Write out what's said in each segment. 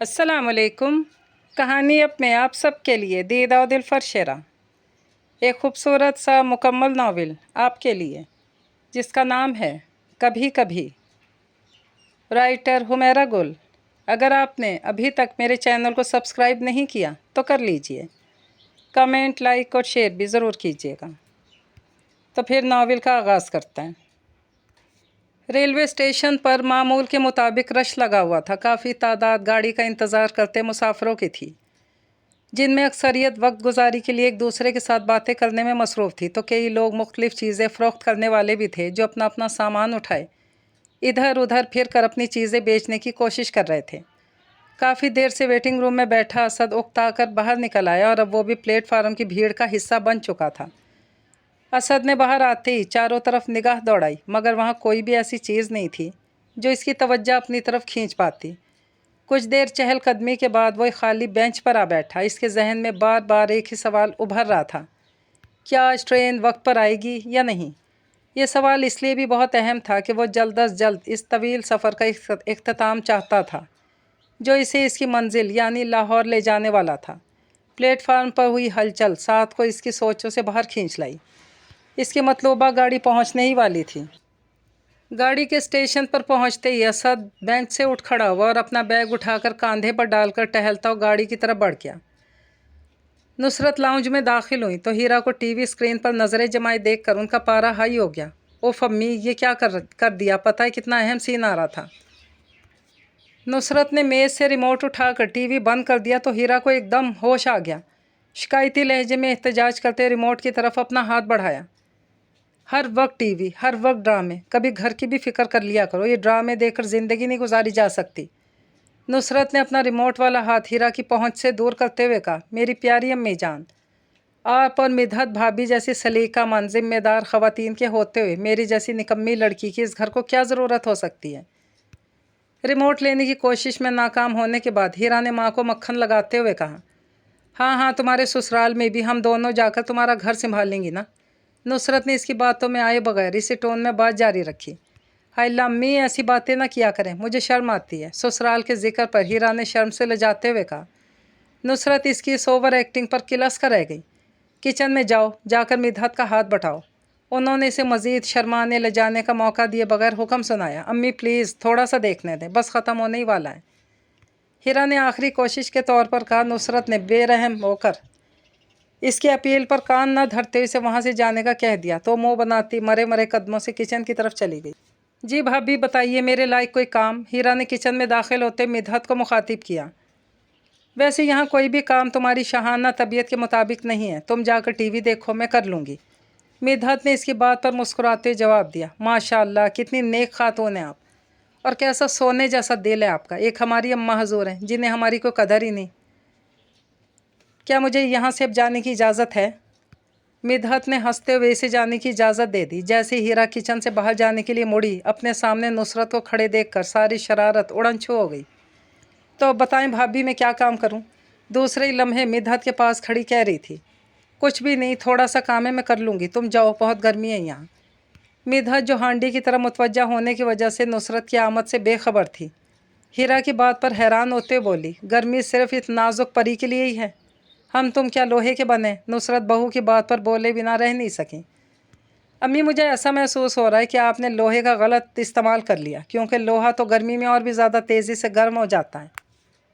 अस्सलाम वालेकुम। कहानी अब मैं आप सब के लिए दीदा और दिलफर शेरा, एक खूबसूरत सा मुकम्मल नावल आपके लिए जिसका नाम है कभी कभी। राइटर हुमैरा गुल। अगर आपने अभी तक मेरे चैनल को सब्सक्राइब नहीं किया तो कर लीजिए। कमेंट, लाइक और शेयर भी ज़रूर कीजिएगा। तो फिर नावल का आगाज़ करते हैं। रेलवे स्टेशन पर मामूल के मुताबिक रश लगा हुआ था। काफ़ी तादाद गाड़ी का इंतज़ार करते मुसाफिरों की थी, जिनमें अक्सरियत वक्त गुजारी के लिए एक दूसरे के साथ बातें करने में मसरूफ़ थी। तो कई लोग मुख्तलिफ़ चीज़ें फ़रोख्त करने वाले भी थे, जो अपना अपना सामान उठाए इधर उधर फिर कर अपनी चीज़ें बेचने की कोशिश कर रहे थे। काफ़ी देर से वेटिंग रूम में बैठा असद उकता कर बाहर निकल आया और अब वो भी प्लेटफार्म की भीड़ का हिस्सा बन चुका था। असद ने बाहर आते ही चारों तरफ निगाह दौड़ाई, मगर वहाँ कोई भी ऐसी चीज़ नहीं थी जो इसकी तवज्जो अपनी तरफ खींच पाती। कुछ देर चहलकदमी के बाद वो एक खाली बेंच पर आ बैठा। इसके जहन में बार बार एक ही सवाल उभर रहा था, क्या आज ट्रेन वक्त पर आएगी या नहीं। ये सवाल इसलिए भी बहुत अहम था कि वो जल्द अज जल्द इस तवील सफ़र का इख्तिताम चाहता था, जो इसे इसकी मंजिल यानी लाहौर ले जाने वाला था। प्लेटफार्म पर हुई हलचल साथ को इसकी सोचों से बाहर खींच लाई। इसकी मतलूबा गाड़ी पहुंचने ही वाली थी। गाड़ी के स्टेशन पर पहुंचते ही असद बेंच से उठ खड़ा हुआ और अपना बैग उठाकर कांधे पर डालकर टहलता हुआ गाड़ी की तरफ बढ़ गया। नुसरत लाउंज में दाखिल हुई तो हीरा को टीवी स्क्रीन पर नज़रें जमाए देखकर उनका पारा हाई हो गया। ओफ अम्मी, ये क्या कर दिया। पता है कितना अहम सीन आ रहा था। नुसरत ने मेज़ से रिमोट उठाकर टीवी बंद कर दिया तो हीरा को एकदम होश आ गया। शिकायती लहजे में एहतजाज करते रिमोट की तरफ अपना हाथ बढ़ाया। हर वक्त टीवी, हर वक्त ड्रामे, कभी घर की भी फिक्र कर लिया करो। ये ड्रामे देखकर ज़िंदगी नहीं गुजारी जा सकती। नुसरत ने अपना रिमोट वाला हाथ हीरा की पहुंच से दूर करते हुए कहा, मेरी प्यारी अम्मी जान, आप और मिधत भाभी जैसी सलीकामंद जिम्मेदार ख़वातीन के होते हुए मेरी जैसी निकम्मी लड़की की इस घर को क्या ज़रूरत हो सकती है। रिमोट लेने की कोशिश में नाकाम होने के बाद हीरा ने माँ को मक्खन लगाते हुए कहा, हाँ हाँ, तुम्हारे ससुराल में भी हम दोनों जाकर तुम्हारा घर संभाल लेंगी ना। नुसरत ने इसकी बातों में आए बगैर इसी टोन में बात जारी रखी। हाय अम्मी, ऐसी बातें ना किया करें, मुझे शर्म आती है। ससुराल के जिक्र पर हीरा ने शर्म से लजाते हुए कहा। नुसरत इसकी इस ओवर एक्टिंग पर किलस कर रह गई। किचन में जाओ, जाकर मिधत का हाथ बटाओ। उन्होंने इसे मज़ीद शर्माने लजाने का मौका दिए बगैर हुक्म सुनाया, अम्मी प्लीज़ थोड़ा सा देखने दें, बस ख़त्म होने ही वाला है। हीरा ने आखिरी कोशिश के तौर पर कहा। नुसरत ने बेरहम होकर इसकी अपील पर कान न धरते हुए इसे वहाँ से जाने का कह दिया तो मुंह बनाती मरे मरे कदमों से किचन की तरफ चली गई। जी भाभी बताइए, मेरे लायक कोई काम। हीरा ने किचन में दाखिल होते मिधत को मुखातिब किया। वैसे यहाँ कोई भी काम तुम्हारी शाहाना तबीयत के मुताबिक नहीं है, तुम जाकर टीवी देखो, मैं कर लूँगी। मिधत ने इसकी बात पर मुस्कुराते हुए जवाब दिया, माशाअल्लाह कितनी नेक खातून है आप, और कैसा सोने जैसा दिल है आपका। एक हमारी अम्मा हजूर हैं जिन्हें हमारी कोई कदर ही नहीं। क्या मुझे यहाँ से अब जाने की इजाज़त है। मिधत ने हंसते हुए इसे जाने की इजाज़त दे दी। जैसे हीरा किचन से बाहर जाने के लिए मुड़ी, अपने सामने नुसरत को खड़े देखकर सारी शरारत उड़न छू हो गई। तो बताएं भाभी, मैं क्या काम करूं? दूसरे ही लम्हे मिधत के पास खड़ी कह रही थी, कुछ भी नहीं, थोड़ा सा काम है, मैं कर लूँगी, तुम जाओ, बहुत गर्मी है यहाँ। मिधत जो हांडी की तरफ मुतवज्जा होने की वजह से नुसरत की आमद से बेखबर थी, हीरा की बात पर हैरान होते बोली, गर्मी सिर्फ इस नाजुक परी के लिए ही है, हम तुम क्या लोहे के बने। नुसरत बहू की बात पर बोले बिना रह नहीं सकी। अम्मी, मुझे ऐसा महसूस हो रहा है कि आपने लोहे का गलत इस्तेमाल कर लिया, क्योंकि लोहा तो गर्मी में और भी ज़्यादा तेज़ी से गर्म हो जाता है।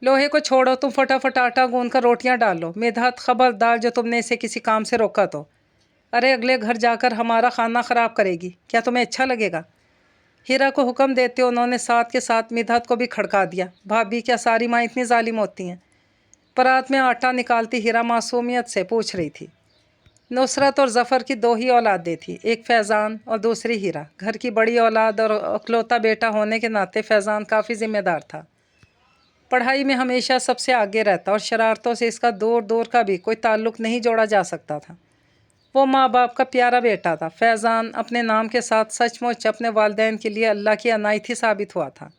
लोहे को छोड़ो, तुम फटाफट आटा गूंद कर रोटियाँ डाल लो। मिधत, खबरदार जो तुमने इसे किसी काम से रोका तो। अरे अगले घर जाकर हमारा खाना ख़राब करेगी, क्या तुम्हें अच्छा लगेगा। हीरा को हुक्म देते उन्होंने साथ के साथ मिधत को भी खड़का दिया। भाभी, क्या सारी माँ इतनी जालिम होती हैं। परात में आटा निकालती हीरा मासूमियत से पूछ रही थी। नुसरत और ज़फ़र की दो ही औलादें थी, एक फैज़ान और दूसरी हीरा। घर की बड़ी औलाद और अकलौता बेटा होने के नाते फैज़ान काफ़ी ज़िम्मेदार था। पढ़ाई में हमेशा सबसे आगे रहता और शरारतों से इसका दूर दूर का भी कोई ताल्लुक़ नहीं जोड़ा जा सकता था। वो माँ बाप का प्यारा बेटा था। फैज़ान अपने नाम के साथ सचमुच अपने वालिदैन के लिए अल्लाह की अनायत ही साबित हुआ था।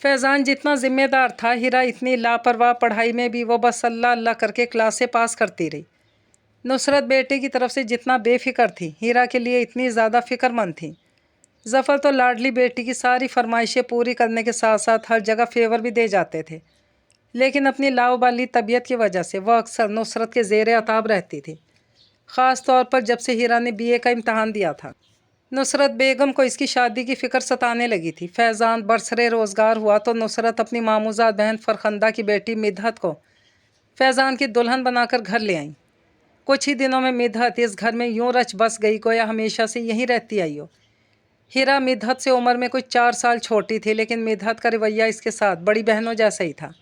फैज़ान जितना ज़िम्मेदार था, हीरा इतनी लापरवाह। पढ़ाई में भी वो बस अल्लाह अल्लाह करके क्लास से पास करती रही। नुसरत बेटे की तरफ से जितना बेफिक्र थी, हीरा के लिए इतनी ज़्यादा फ़िक्रमंद थी। ज़फ़र तो लाडली बेटी की सारी फरमाइशें पूरी करने के साथ साथ हर जगह फेवर भी दे जाते थे, लेकिन अपनी लाउबाली तबीयत की वजह से वह अक्सर नुसरत के ज़ेर अताब रहती थी, ख़ास तौर पर जब से हीरा ने बीए का इम्तहान दिया था। नुसरत बेगम को इसकी शादी की फ़िक्र सताने लगी थी। फैज़ान बरसरे रोज़गार हुआ तो नुसरत अपनी मामूज़ाद बहन फ़रखंदा की बेटी मिदहत को फैज़ान की दुल्हन बनाकर घर ले आईं। कुछ ही दिनों में मिदहत इस घर में यूं रच बस गई गोया हमेशा से यहीं रहती आई हो। हीरा मिदहत से उम्र में कुछ 4 साल छोटी थी, लेकिन मिदहत का रवैया इसके साथ बड़ी बहनों जैसा ही था।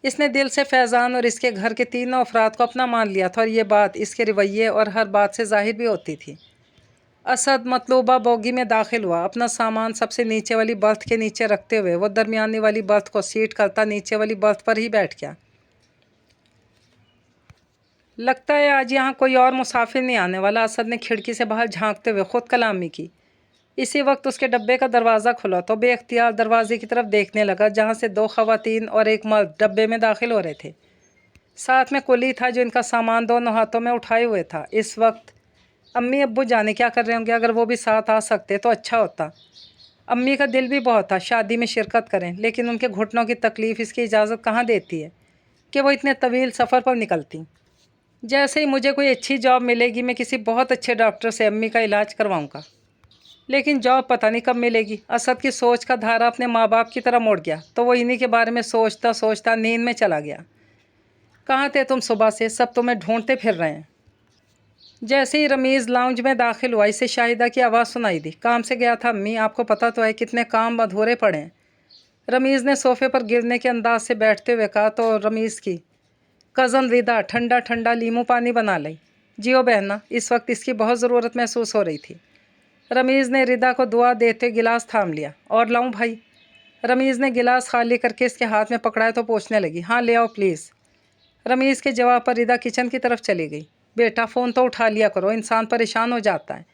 इसने दिल से फैज़ान और इसके घर के तीनों अफराद को अपना मान लिया था, और ये बात इसके रवैये और हर बात से ज़ाहिर भी होती थी। असद मतलूबा बोगी में दाखिल हुआ। अपना सामान सबसे नीचे वाली बर्थ के नीचे रखते हुए वो दरमियानी वाली बर्थ को सीट करता नीचे वाली बर्थ पर ही बैठ गया। लगता है आज यहाँ कोई और मुसाफिर नहीं आने वाला, असद ने खिड़की से बाहर झांकते हुए खुद कलामी की। इसी वक्त उसके डब्बे का दरवाज़ा खुला तो बेख्तियार दरवाजे की तरफ देखने लगा, जहाँ से 2 ख़वातीन और एक मर्द डब्बे में दाखिल हो रहे थे। साथ में कुली था जो इनका सामान दोनों हाथों में उठाए हुए था। इस वक्त अम्मी अब्बू जाने क्या कर रहे होंगे, अगर वो भी साथ आ सकते तो अच्छा होता। अम्मी का दिल भी बहुत था शादी में शिरकत करें, लेकिन उनके घुटनों की तकलीफ़ इसकी इजाज़त कहाँ देती है कि वो इतने तवील सफ़र पर निकलती। जैसे ही मुझे कोई अच्छी जॉब मिलेगी मैं किसी बहुत अच्छे डॉक्टर से अम्मी का इलाज करवाऊँगा, लेकिन जॉब पता नहीं कब मिलेगी। असद की सोच का धारा अपने माँ बाप की तरह मुड़ गया तो वो इन्हीं के बारे में सोचता सोचता नींद में चला गया। कहाँ थे तुम सुबह से, सब तुम्हें ढूंढते फिर रहे हैं। जैसे ही रमीज़ लाउंज में दाखिल हुआ इसे शाहिदा की आवाज़ सुनाई दी। काम से गया था अम्मी, आपको पता तो है कितने काम अधूरे पड़े हैं। रमीज़ ने सोफ़े पर गिरने के अंदाज से बैठते हुए कहा तो रमीज़ की कज़न रिदा ठंडा ठंडा लीमू पानी बना ली। जियो बहना, इस वक्त इसकी बहुत ज़रूरत महसूस हो रही थी। रमीज़ ने रिदा को दुआ देते गिलास थाम लिया। और लाऊं भाई? रमीज़ ने गिलास खाली करके इसके हाथ में पकड़ाया तो पूछने लगी, हाँ ले आओ प्लीज़। रमीज़ के जवाब पर रिदा किचन की तरफ चली गई। बेटा फ़ोन तो उठा लिया करो, इंसान परेशान हो जाता है।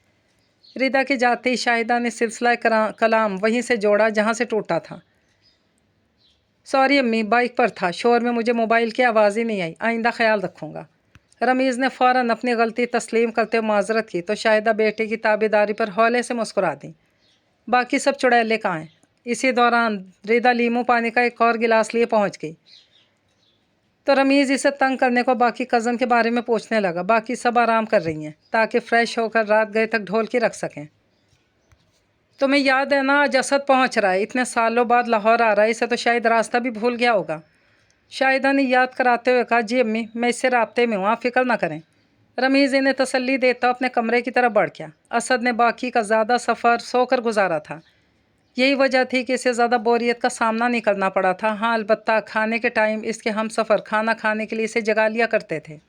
रिदा के जाते ही शाहिदा ने सिलसिला कलाम वहीं से जोड़ा जहाँ से टूटा था। सॉरी अम्मी, बाइक पर था, शोर में मुझे मोबाइल की आवाज़ ही नहीं आई, आइंदा ख्याल रखूँगा। रमीज़ ने फ़ौरन अपनी गलती तस्लीम करते हुए माजरत की तो शाहिदा बेटे की ताबेदारी पर हौले से मुस्कुरा दी। बाकी सब चुड़ैले कहाँ हैं? इसी दौरान रिदा लीमू पानी का एक और गिलास लिए पहुँच गई तो रमीज़ इसे तंग करने को बाकी कज़न के बारे में पूछने लगा। बाकी सब आराम कर रही हैं ताकि फ़्रेश होकर रात गए तक ढोलकी रख सकें। तुम्हें याद है ना, आज असद पहुंच रहा है, इतने सालों बाद लाहौर आ रहा है, इसे तो शायद रास्ता भी भूल गया होगा। शाहिदा ने याद कराते हुए कहा, जी अम्मी मैं इससे राब्ते में हूँ, आप फिक्र ना करें। रमीज़ इन्हें तसल्ली देता अपने कमरे की तरफ बढ़ गया। असद ने बाकी का ज़्यादा सफ़र सोकर गुजारा था, यही वजह थी कि इसे ज़्यादा बोरियत का सामना नहीं करना पड़ा था। हाँ अलबत्ता खाने के टाइम इसके हम सफ़र खाना खाने के लिए इसे जगा लिया करते थे।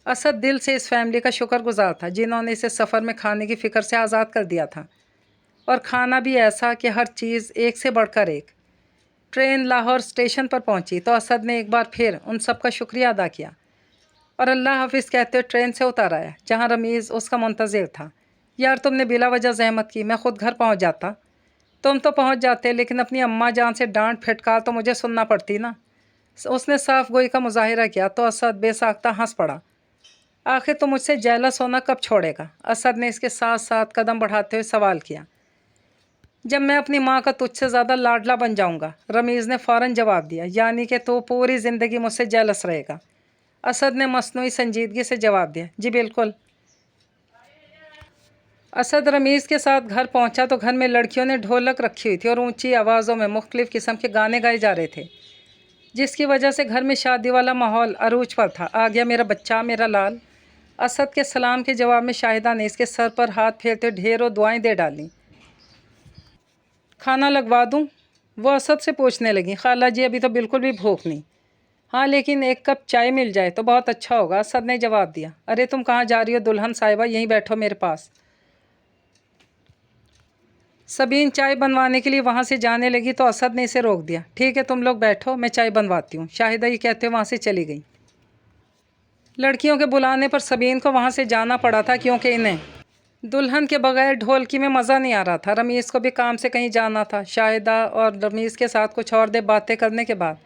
असद दिल से इस फैमिली का शुक्रगुजार था जिन्होंने इसे सफ़र में खाने की फ़िक्र से आज़ाद कर दिया था, और खाना भी ऐसा कि हर चीज़ एक से बढ़कर एक। ट्रेन लाहौर स्टेशन पर पहुंची तो असद ने एक बार फिर उन सब का शुक्रिया अदा किया और अल्लाह हाफिज़ कहते हुए ट्रेन से उतर आया, जहां रमीज़ उसका मुंतज़िर था। यार तुमने बिला वजह ज़हमत की, मैं ख़ुद घर पहुंच जाता। तुम तो पहुंच जाते, लेकिन अपनी अम्मा जान से डांट फटकार तो मुझे सुनना पड़ती ना। उसने साफ गोई का मुजाहिरा किया तो असद बेसाख्ता हंस पड़ा। आखिर तो मुझसे जेलस होना कब छोड़ेगा? असद ने इसके साथ साथ कदम बढ़ाते हुए सवाल किया। जब मैं अपनी माँ का तुझसे ज़्यादा लाडला बन जाऊँगा, रमीज़ ने फ़ौरन जवाब दिया। यानी कि तू पूरी ज़िंदगी मुझसे जेलस रहेगा? असद ने मसनूई संजीदगी से जवाब दिया, जी बिल्कुल। असद रमीज़ के साथ घर पहुंचा तो घर में लड़कियों ने ढोलक रखी हुई थी और ऊंची आवाज़ों में मुख्तलिफ़ किस्म के गाने गाए जा रहे थे, जिसकी वजह से घर में शादी वाला माहौल अरूज पर था। आ गया मेरा बच्चा, मेरा लाल। असद के सलाम के जवाब में शाहिदा ने इसके सर पर हाथ फेरते ढेरों दुआएं दे डालीं। खाना लगवा दूं? वो असद से पूछने लगी। खाला जी अभी तो बिल्कुल भी भूख नहीं। हाँ लेकिन एक कप चाय मिल जाए तो बहुत अच्छा होगा, असद ने जवाब दिया। अरे तुम कहाँ जा रही हो दुल्हन साहिबा, यहीं बैठो मेरे पास। सबीन चाय बनवाने के लिए वहाँ से जाने लगी तो असद ने इसे रोक दिया। ठीक है तुम लोग बैठो, मैं चाय बनवाती हूँ, शाहिदा ये कहते वहाँ से चली गई। लड़कियों के बुलाने पर सबीन को वहाँ से जाना पड़ा था क्योंकि इन्हें दुल्हन के बगैर ढोलकी में मज़ा नहीं आ रहा था। रमीज़ को भी काम से कहीं जाना था। शाहिदा और रमीज़ के साथ कुछ और देर बातें करने के बाद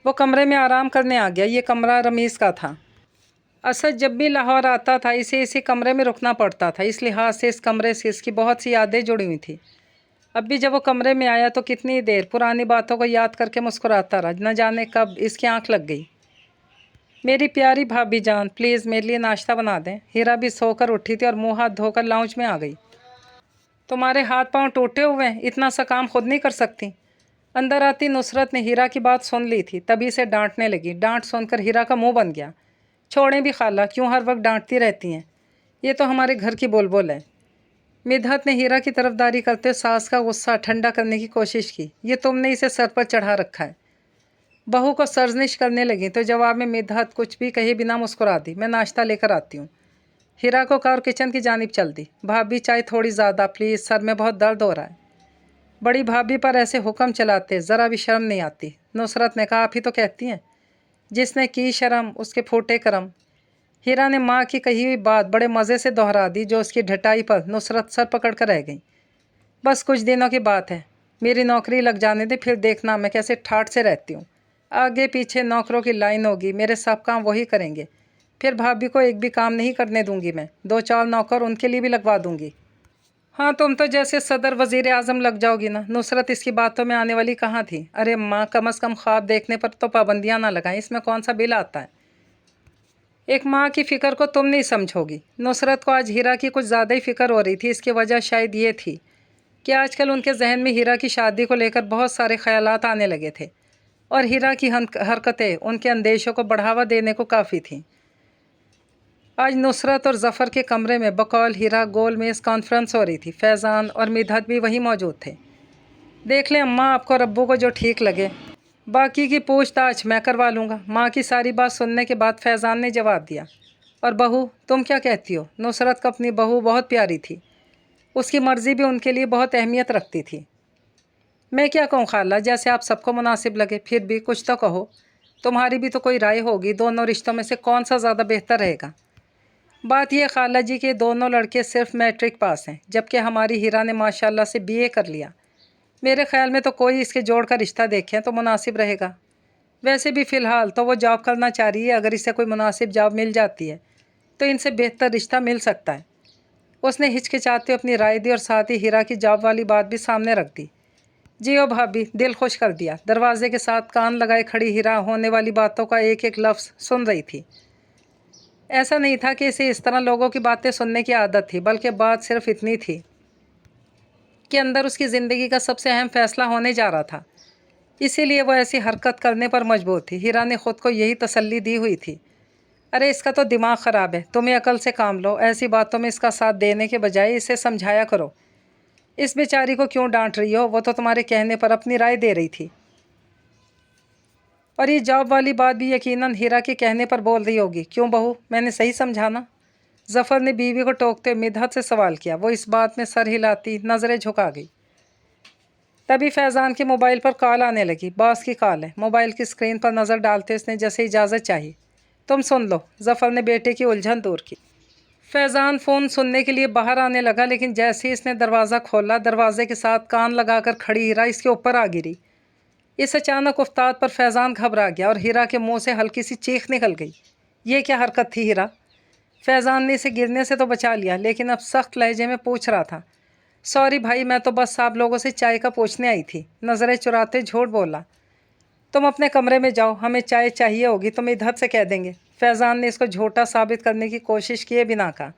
वो कमरे में आराम करने आ गया। ये कमरा रमीज़ का था। असद जब भी लाहौर आता था इसे इसी कमरे में रुकना पड़ता था, इस लिहाज से इस कमरे से इसकी बहुत सी यादें जुड़ी हुई थी। अब भी जब वो कमरे में आया तो कितनी देर पुरानी बातों को याद करके मुस्कुराता रहा। न जाने कब इसकी आंख लग गई। मेरी प्यारी भाभी जान, प्लीज़ मेरे लिए नाश्ता बना दें। हीरा भी सोकर उठी थी और मुंह हाथ धोकर लाउंज में आ गई। तुम्हारे हाथ पांव टूटे हुए हैं, इतना सा काम खुद नहीं कर सकती। अंदर आती नुसरत ने हीरा की बात सुन ली थी, तभी से डांटने लगी। डांट सुनकर हीरा का मुंह बन गया। छोड़ें भी खाला, क्यों हर वक्त डांटती रहती हैं, ये तो हमारे घर की बुलबुल है। मिदहत ने हीरा की तरफदारी करते सास का गुस्सा ठंडा करने की कोशिश की। ये तुमने इसे सर पर चढ़ा रखा है। बहू को सर्जनिश करने लगी तो जवाब में मिदहत कुछ भी कहे बिना मुस्कुरा दी। मैं नाश्ता लेकर आती हूँ। हीरा को कार किचन की जानिब चल दी। भाभी चाय थोड़ी ज़्यादा प्लीज़, सर में बहुत दर्द हो रहा है। बड़ी भाभी पर ऐसे हुक्म चलाते ज़रा भी शर्म नहीं आती। नुसरत ने कहा, आप ही तो कहती हैं, जिसने की शर्म उसके फूटे करम। हीरा ने माँ की कही हुई बात बड़े मज़े से दोहरा दी, जो उसकी ढटाई पर नुसरत सर पकड़ कर रह गई। बस कुछ दिनों की बात है, मेरी नौकरी लग जाने दे, फिर देखना मैं कैसे ठाठ से रहती हूँ। आगे पीछे नौकरों की लाइन होगी, मेरे सब काम वही करेंगे। फिर भाभी को एक भी काम नहीं करने दूंगी मैं। 2-4 नौकर उनके लिए भी लगवा दूंगी। हाँ, तुम तो जैसे सदर वज़ीर आज़म लग जाओगी ना। नुसरत इसकी बातों में आने वाली कहाँ थी। अरे माँ, कम अज़ कम ख्वाब देखने पर तो पाबंदियाँ ना लगाएं, इसमें कौन सा बिल आता है। एक माँ की फ़िक्र को तुम नहीं समझोगी। नुसरत को आज हीरा की कुछ ज़्यादा ही फ़िक्र हो रही थी। इसकी वजह शायद ये थी कि आजकल उनके जहन में हीरा की शादी को लेकर बहुत सारे ख्यालात आने लगे थे और हीरा की हरकतें उनके अंदेशों को बढ़ावा देने को काफ़ी थीं। आज नुसरत और ज़फ़र के कमरे में बकौल हीरा गोल मेज़ कॉन्फ्रेंस हो रही थी। फैज़ान और मिदहत भी वहीं मौजूद थे। देख लें अम्मा, आपको और अब्बू को जो ठीक लगे, बाकी की पूछताछ मैं करवा लूँगा। माँ की सारी बात सुनने के बाद फैज़ान ने जवाब दिया, और बहू तुम क्या कहती हो। नुसरत को अपनी बहू बहुत प्यारी थी, उसकी मर्ज़ी भी उनके लिए बहुत अहमियत रखती थी। मैं क्या कहूँ खाला, जैसे आप सबको मुनासिब लगे, फिर भी कुछ तो कहो। तुम्हारी भी तो कोई राय होगी, दोनों रिश्तों में से कौन सा ज़्यादा बेहतर रहेगा। बात यह खाला जी कि दोनों लड़के सिर्फ मैट्रिक पास हैं, जबकि हमारी हीरा ने माशाल्लाह से बीए कर लिया। मेरे ख्याल में तो कोई इसके जोड़ का रिश्ता देखें तो मुनासिब रहेगा। वैसे भी फ़िलहाल तो वो जॉब करना चाह रही है, अगर इसे कोई मुनासिब जॉब मिल जाती है तो इनसे बेहतर रिश्ता मिल सकता है। उसने हिचकिचाते अपनी राय दी और साथ ही हीरा की जॉब वाली बात भी सामने रख दी। जी ओ भाभी, दिल खुश कर दिया। दरवाजे के साथ कान लगाए खड़ी हीरा होने वाली बातों का एक एक लफ्ज़ सुन रही थी। ऐसा नहीं था कि इसे इस तरह लोगों की बातें सुनने की आदत थी, बल्कि बात सिर्फ इतनी थी कि अंदर उसकी ज़िंदगी का सबसे अहम फैसला होने जा रहा था। इसीलिए वो ऐसी हरकत करने पर मजबूर थी। हीरा ने खुद को यही तसल्ली दी हुई थी, अरे इसका तो दिमाग ख़राब है, तुम्हें अकल से काम लो। ऐसी बातों में इसका साथ देने के बजाय इसे समझाया करो। इस बेचारी को क्यों डांट रही हो, वो तो तुम्हारे कहने पर अपनी राय दे रही थी। और ये जॉब वाली बात भी यकीनन हीरा के कहने पर बोल रही होगी। क्यों बहू, मैंने सही समझा ना। ज़फ़र ने बीवी को टोकते मिदहत से सवाल किया। वो इस बात में सर हिलाती नज़रें झुका गई। तभी फैज़ान के मोबाइल पर कॉल आने लगी। बॉस की कॉल है। मोबाइल की स्क्रीन पर नज़र डालते उसने जैसे इजाज़त चाहिए। तुम सुन लो। ज़फ़र ने बेटे की उलझन दूर की। फैज़ान फ़ोन सुनने के लिए बाहर आने लगा, लेकिन जैसे ही इसने दरवाज़ा खोला, दरवाजे के साथ कान लगाकर खड़ी हीरा इसके ऊपर आ गिरी। इस अचानक उफ्ताद पर फैज़ान घबरा गया और हीरा के मुंह से हल्की सी चीख निकल गई। ये क्या हरकत थी हीरा। फैज़ान ने इसे गिरने से तो बचा लिया, लेकिन अब सख्त लहजे में पूछ रहा था, सॉरी भाई, मैं तो बस आप लोगों से चाय का पूछने आई थी। नज़रें चुराते झूठ बोला। तुम अपने कमरे में जाओ, हमें चाय चाहिए होगी तो मिदहत से कह देंगे। फैज़ान ने इसको झूठा साबित करने की कोशिश किए बिना कहा।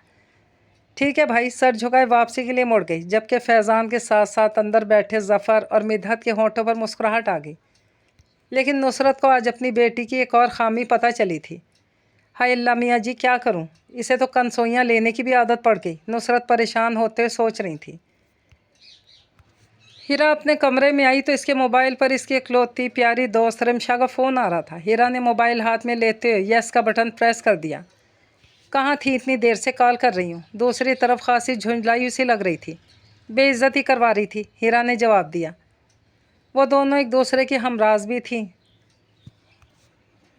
ठीक है भाई, सर झुकाए वापसी के लिए मुड़ गई, जबकि फैज़ान के साथ साथ अंदर बैठे ज़फ़र और मिदहत के होंठों पर मुस्कुराहट आ गई। लेकिन नुसरत को आज अपनी बेटी की एक और ख़ामी पता चली थी। हाय अल्लाह मियाँ जी, क्या करूँ, इसे तो कंसोइयाँ लेने की भी आदत पड़ गई। नुसरत परेशान होते हुए सोच रही थी। हीरा अपने कमरे में आई तो इसके मोबाइल पर इसकी इकलौती प्यारी दोस्त रिमशा का फ़ोन आ रहा था। हीरा ने मोबाइल हाथ में लेते हुए यस का बटन प्रेस कर दिया। कहाँ थी, इतनी देर से कॉल कर रही हूँ। दूसरी तरफ खासी झुंझलाई सी लग रही थी, बेइज्जती करवा रही थी। हीरा ने जवाब दिया। वो दोनों एक दूसरे की हमराज भी थीं।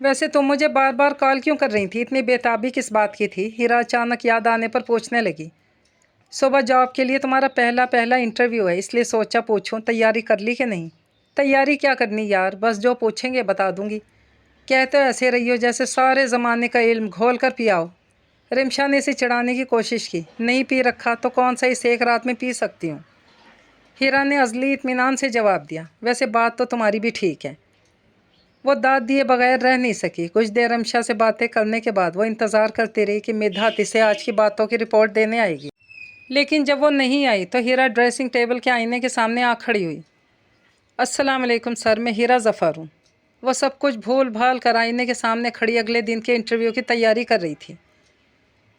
वैसे तुम मुझे बार बार कॉल क्यों कर रही थी, इतनी बेताबी किस बात की थी। हीरा अचानक याद आने पर पूछने लगी। सुबह जॉब के लिए तुम्हारा पहला इंटरव्यू है, इसलिए सोचा पूछूं, तैयारी कर ली कि नहीं। तैयारी क्या करनी यार, बस जो पूछेंगे बता दूंगी। कहते हो ऐसे रही हो जैसे सारे ज़माने का इल्म घोल कर पियाओ। रिमशा ने इसे चिढ़ाने की कोशिश की। नहीं पी रखा तो कौन सा इसे एक रात में पी सकती हूँ। हीरा ने अज़ली इत्मीनान से जवाब दिया, वैसे बात तो तुम्हारी भी ठीक है। वो दाद दिए बगैर रह नहीं सकी। कुछ देर रिमशा से बातें करने के बाद वो इंतज़ार करती रही कि मिदहत इसे आज की बातों की रिपोर्ट देने आएगी। लेकिन जब वो नहीं आई तो हीरा ड्रेसिंग टेबल के आईने के सामने आ खड़ी हुई। अस्सलाम वालेकुम सर, मैं हीरा ज़फ़र हूँ। वो सब कुछ भूल भाल कर आईने के सामने खड़ी अगले दिन के इंटरव्यू की तैयारी कर रही थी।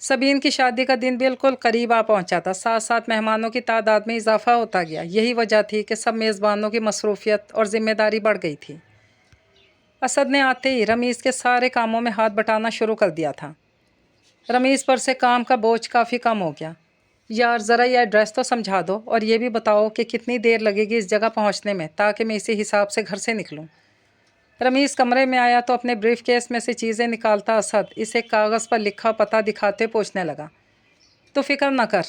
सबीन की शादी का दिन बिल्कुल करीब आ पहुंचा था। साथ साथ मेहमानों की तादाद में इजाफा होता गया। यही वजह थी कि सब मेज़बानों की मसरूफियत और ज़िम्मेदारी बढ़ गई थी। असद ने आते ही रमीज़ के सारे कामों में हाथ बटाना शुरू कर दिया था। रमीज़ पर से काम का बोझ काफ़ी कम हो गया। यार ज़रा यह एड्रेस तो समझा दो और ये भी बताओ कि कितनी देर लगेगी इस जगह पहुंचने में, ताकि मैं इसी हिसाब से घर से निकलूं। रमीज़ कमरे में आया तो अपने ब्रीफ केस में से चीज़ें निकालता असद इसे कागज़ पर लिखा पता दिखाते पूछने लगा, तो फिक्र न कर,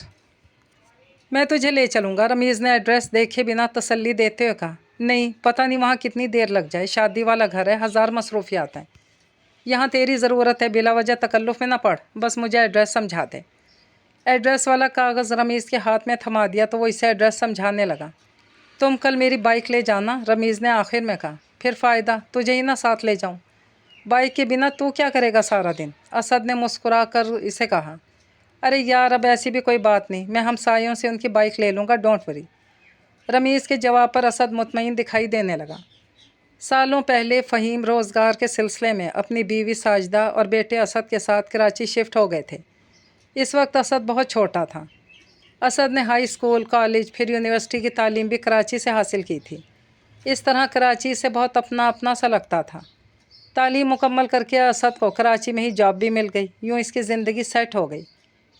मैं तुझे ले चलूँगा। रमीज़ ने एड्रेस देखे बिना तसल्ली देते हुए कहा। नहीं, पता नहीं वहाँ कितनी देर लग जाए। शादी वाला घर है, हज़ार मसरूफियात हैं। यहाँ तेरी ज़रूरत है, बिला वजह तकल्लुफ़ में न पड़, बस मुझे एड्रेस समझा दे। एड्रेस वाला कागज़ रमीज़ के हाथ में थमा दिया तो वो इसे एड्रेस समझाने लगा। तुम कल मेरी बाइक ले जाना, रमीज़ ने आखिर में कहा। फिर फ़ायदा, तुझे ही ना साथ ले जाऊँ। बाइक के बिना तू क्या करेगा सारा दिन? असद ने मुस्कुरा कर इसे कहा। अरे यार, अब ऐसी भी कोई बात नहीं, मैं हमसायों से उनकी बाइक ले लूँगा, डोंट वरी। रमीज़ के जवाब पर असद मुतमईन दिखाई देने लगा। सालों पहले फ़हीम रोज़गार के सिलसिले में अपनी बीवी साजिदा और बेटे असद के साथ कराची शिफ्ट हो गए थे। इस वक्त असद बहुत छोटा था। असद ने हाई स्कूल, कॉलेज, फिर यूनिवर्सिटी की तालीम भी कराची से हासिल की थी। इस तरह कराची से बहुत अपना अपना सा लगता था। तालीम मुकम्मल करके असद को कराची में ही जॉब भी मिल गई। यूँ इसकी ज़िंदगी सेट हो गई।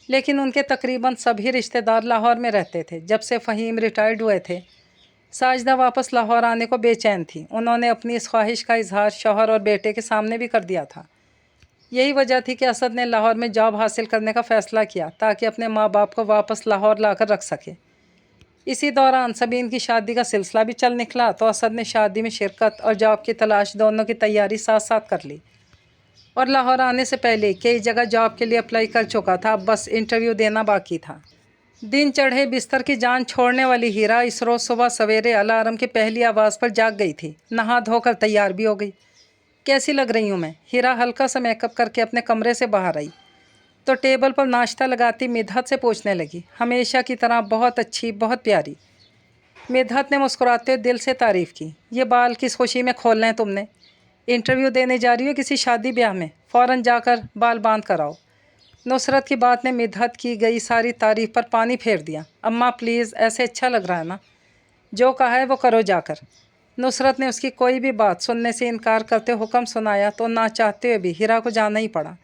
लेकिन उनके तकरीबन सभी रिश्तेदार लाहौर में रहते थे। जब से फ़हीम रिटायर्ड हुए थे, साजिदा वापस लाहौर आने को बेचैन थी। उन्होंने अपनी इस ख्वाहिश का इजहार शौहर और बेटे के सामने भी कर दिया था। यही वजह थी कि असद ने लाहौर में जॉब हासिल करने का फ़ैसला किया ताकि अपने माँ बाप को वापस लाहौर लाकर रख सके। इसी दौरान सबीन की शादी का सिलसिला भी चल निकला तो असद ने शादी में शिरकत और जॉब की तलाश दोनों की तैयारी साथ साथ कर ली। और लाहौर आने से पहले कई जगह जॉब के लिए अप्लाई कर चुका था, बस इंटरव्यू देना बाकी था। दिन चढ़े बिस्तर की जान छोड़ने वाली हीरा इस रोज़ सुबह सवेरे अलार्म की पहली आवाज़ पर जाग गई थी। नहा धोकर तैयार भी हो गई। कैसी लग रही हूँ मैं? हीरा हल्का सा मेकअप करके अपने कमरे से बाहर आई तो टेबल पर नाश्ता लगाती मिदहत से पूछने लगी। हमेशा की तरह बहुत अच्छी, बहुत प्यारी। मिदहत ने मुस्कुराते हुए दिल से तारीफ़ की। ये बाल किस खुशी में खोलने हैं तुमने? इंटरव्यू देने जा रही हो किसी शादी ब्याह में? फ़ौरन जाकर बाल बांध कर आओ। नुसरत की बात ने मिदहत की गई सारी तारीफ़ पर पानी फेर दिया। अम्मा प्लीज़, ऐसे अच्छा लग रहा है ना? जो कहा है वो करो जाकर। नुसरत ने उसकी कोई भी बात सुनने से इनकार करते हुक्म सुनाया तो ना चाहते हुए भी हीरा को जाना ही पड़ा।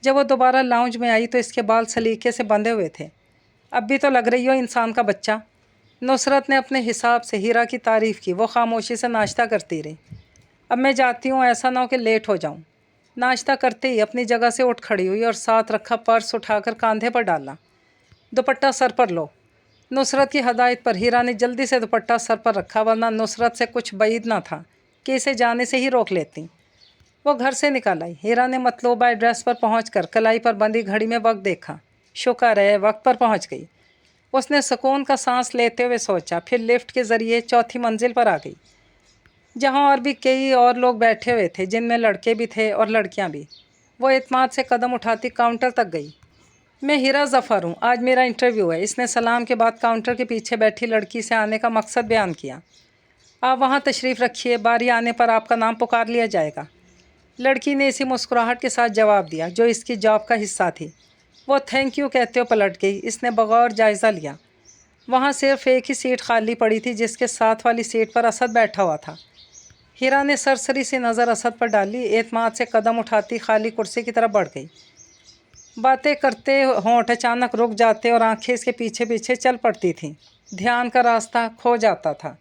जब वो दोबारा लाउंज में आई तो इसके बाल सलीके से बंधे हुए थे। अब भी तो लग रही हो इंसान का बच्चा। नुसरत ने अपने हिसाब से हीरा की तारीफ़ की। वो खामोशी से नाश्ता करती रही। अब मैं जाती हूँ, ऐसा ना हो कि लेट हो जाऊँ। नाश्ता करते ही अपनी जगह से उठ खड़ी हुई और साथ रखा पर्स उठाकर कंधे पर डाला। दुपट्टा सर पर लो। नुसरत की हदायत पर हीरा ने जल्दी से दुपट्टा सर पर रखा, वरना नुसरत से कुछ बैद ना था कि इसे जाने से ही रोक लेती। वो घर से निकल आई। हीरा ने मतलूबा एड्रेस पर पहुंचकर कलाई पर बंधी घड़ी में वक्त देखा। शुक्र है वक्त पर पहुंच गई। उसने सुकून का सांस लेते हुए सोचा, फिर लिफ्ट के ज़रिए चौथी मंजिल पर आ गई, जहां और भी कई और लोग बैठे हुए थे, जिनमें लड़के भी थे और लड़कियां भी। वो एतमाद से कदम उठाती काउंटर तक गई। मैं हीरा ज़फ़र हूँ, आज मेरा इंटरव्यू है। इसने सलाम के बाद काउंटर के पीछे बैठी लड़की से आने का मकसद बयान किया। आप वहाँ तशरीफ़ रखिए, बारी आने पर आपका नाम पुकार लिया जाएगा। लड़की ने इसी मुस्कुराहट के साथ जवाब दिया जो इसकी जॉब का हिस्सा थी। वो थैंक यू कहते हुए पलट गई। इसने बगौर जायज़ा लिया। वहाँ सिर्फ एक ही सीट खाली पड़ी थी, जिसके साथ वाली सीट पर असद बैठा हुआ था। हीरा ने सरसरी सी नज़र असद पर डाली, एतमाद से कदम उठाती खाली कुर्सी की तरफ बढ़ गई। बातें करते होंठ अचानक रुक जाते और आंखें इसके पीछे पीछे चल पड़ती थीं। ध्यान का रास्ता खो जाता था।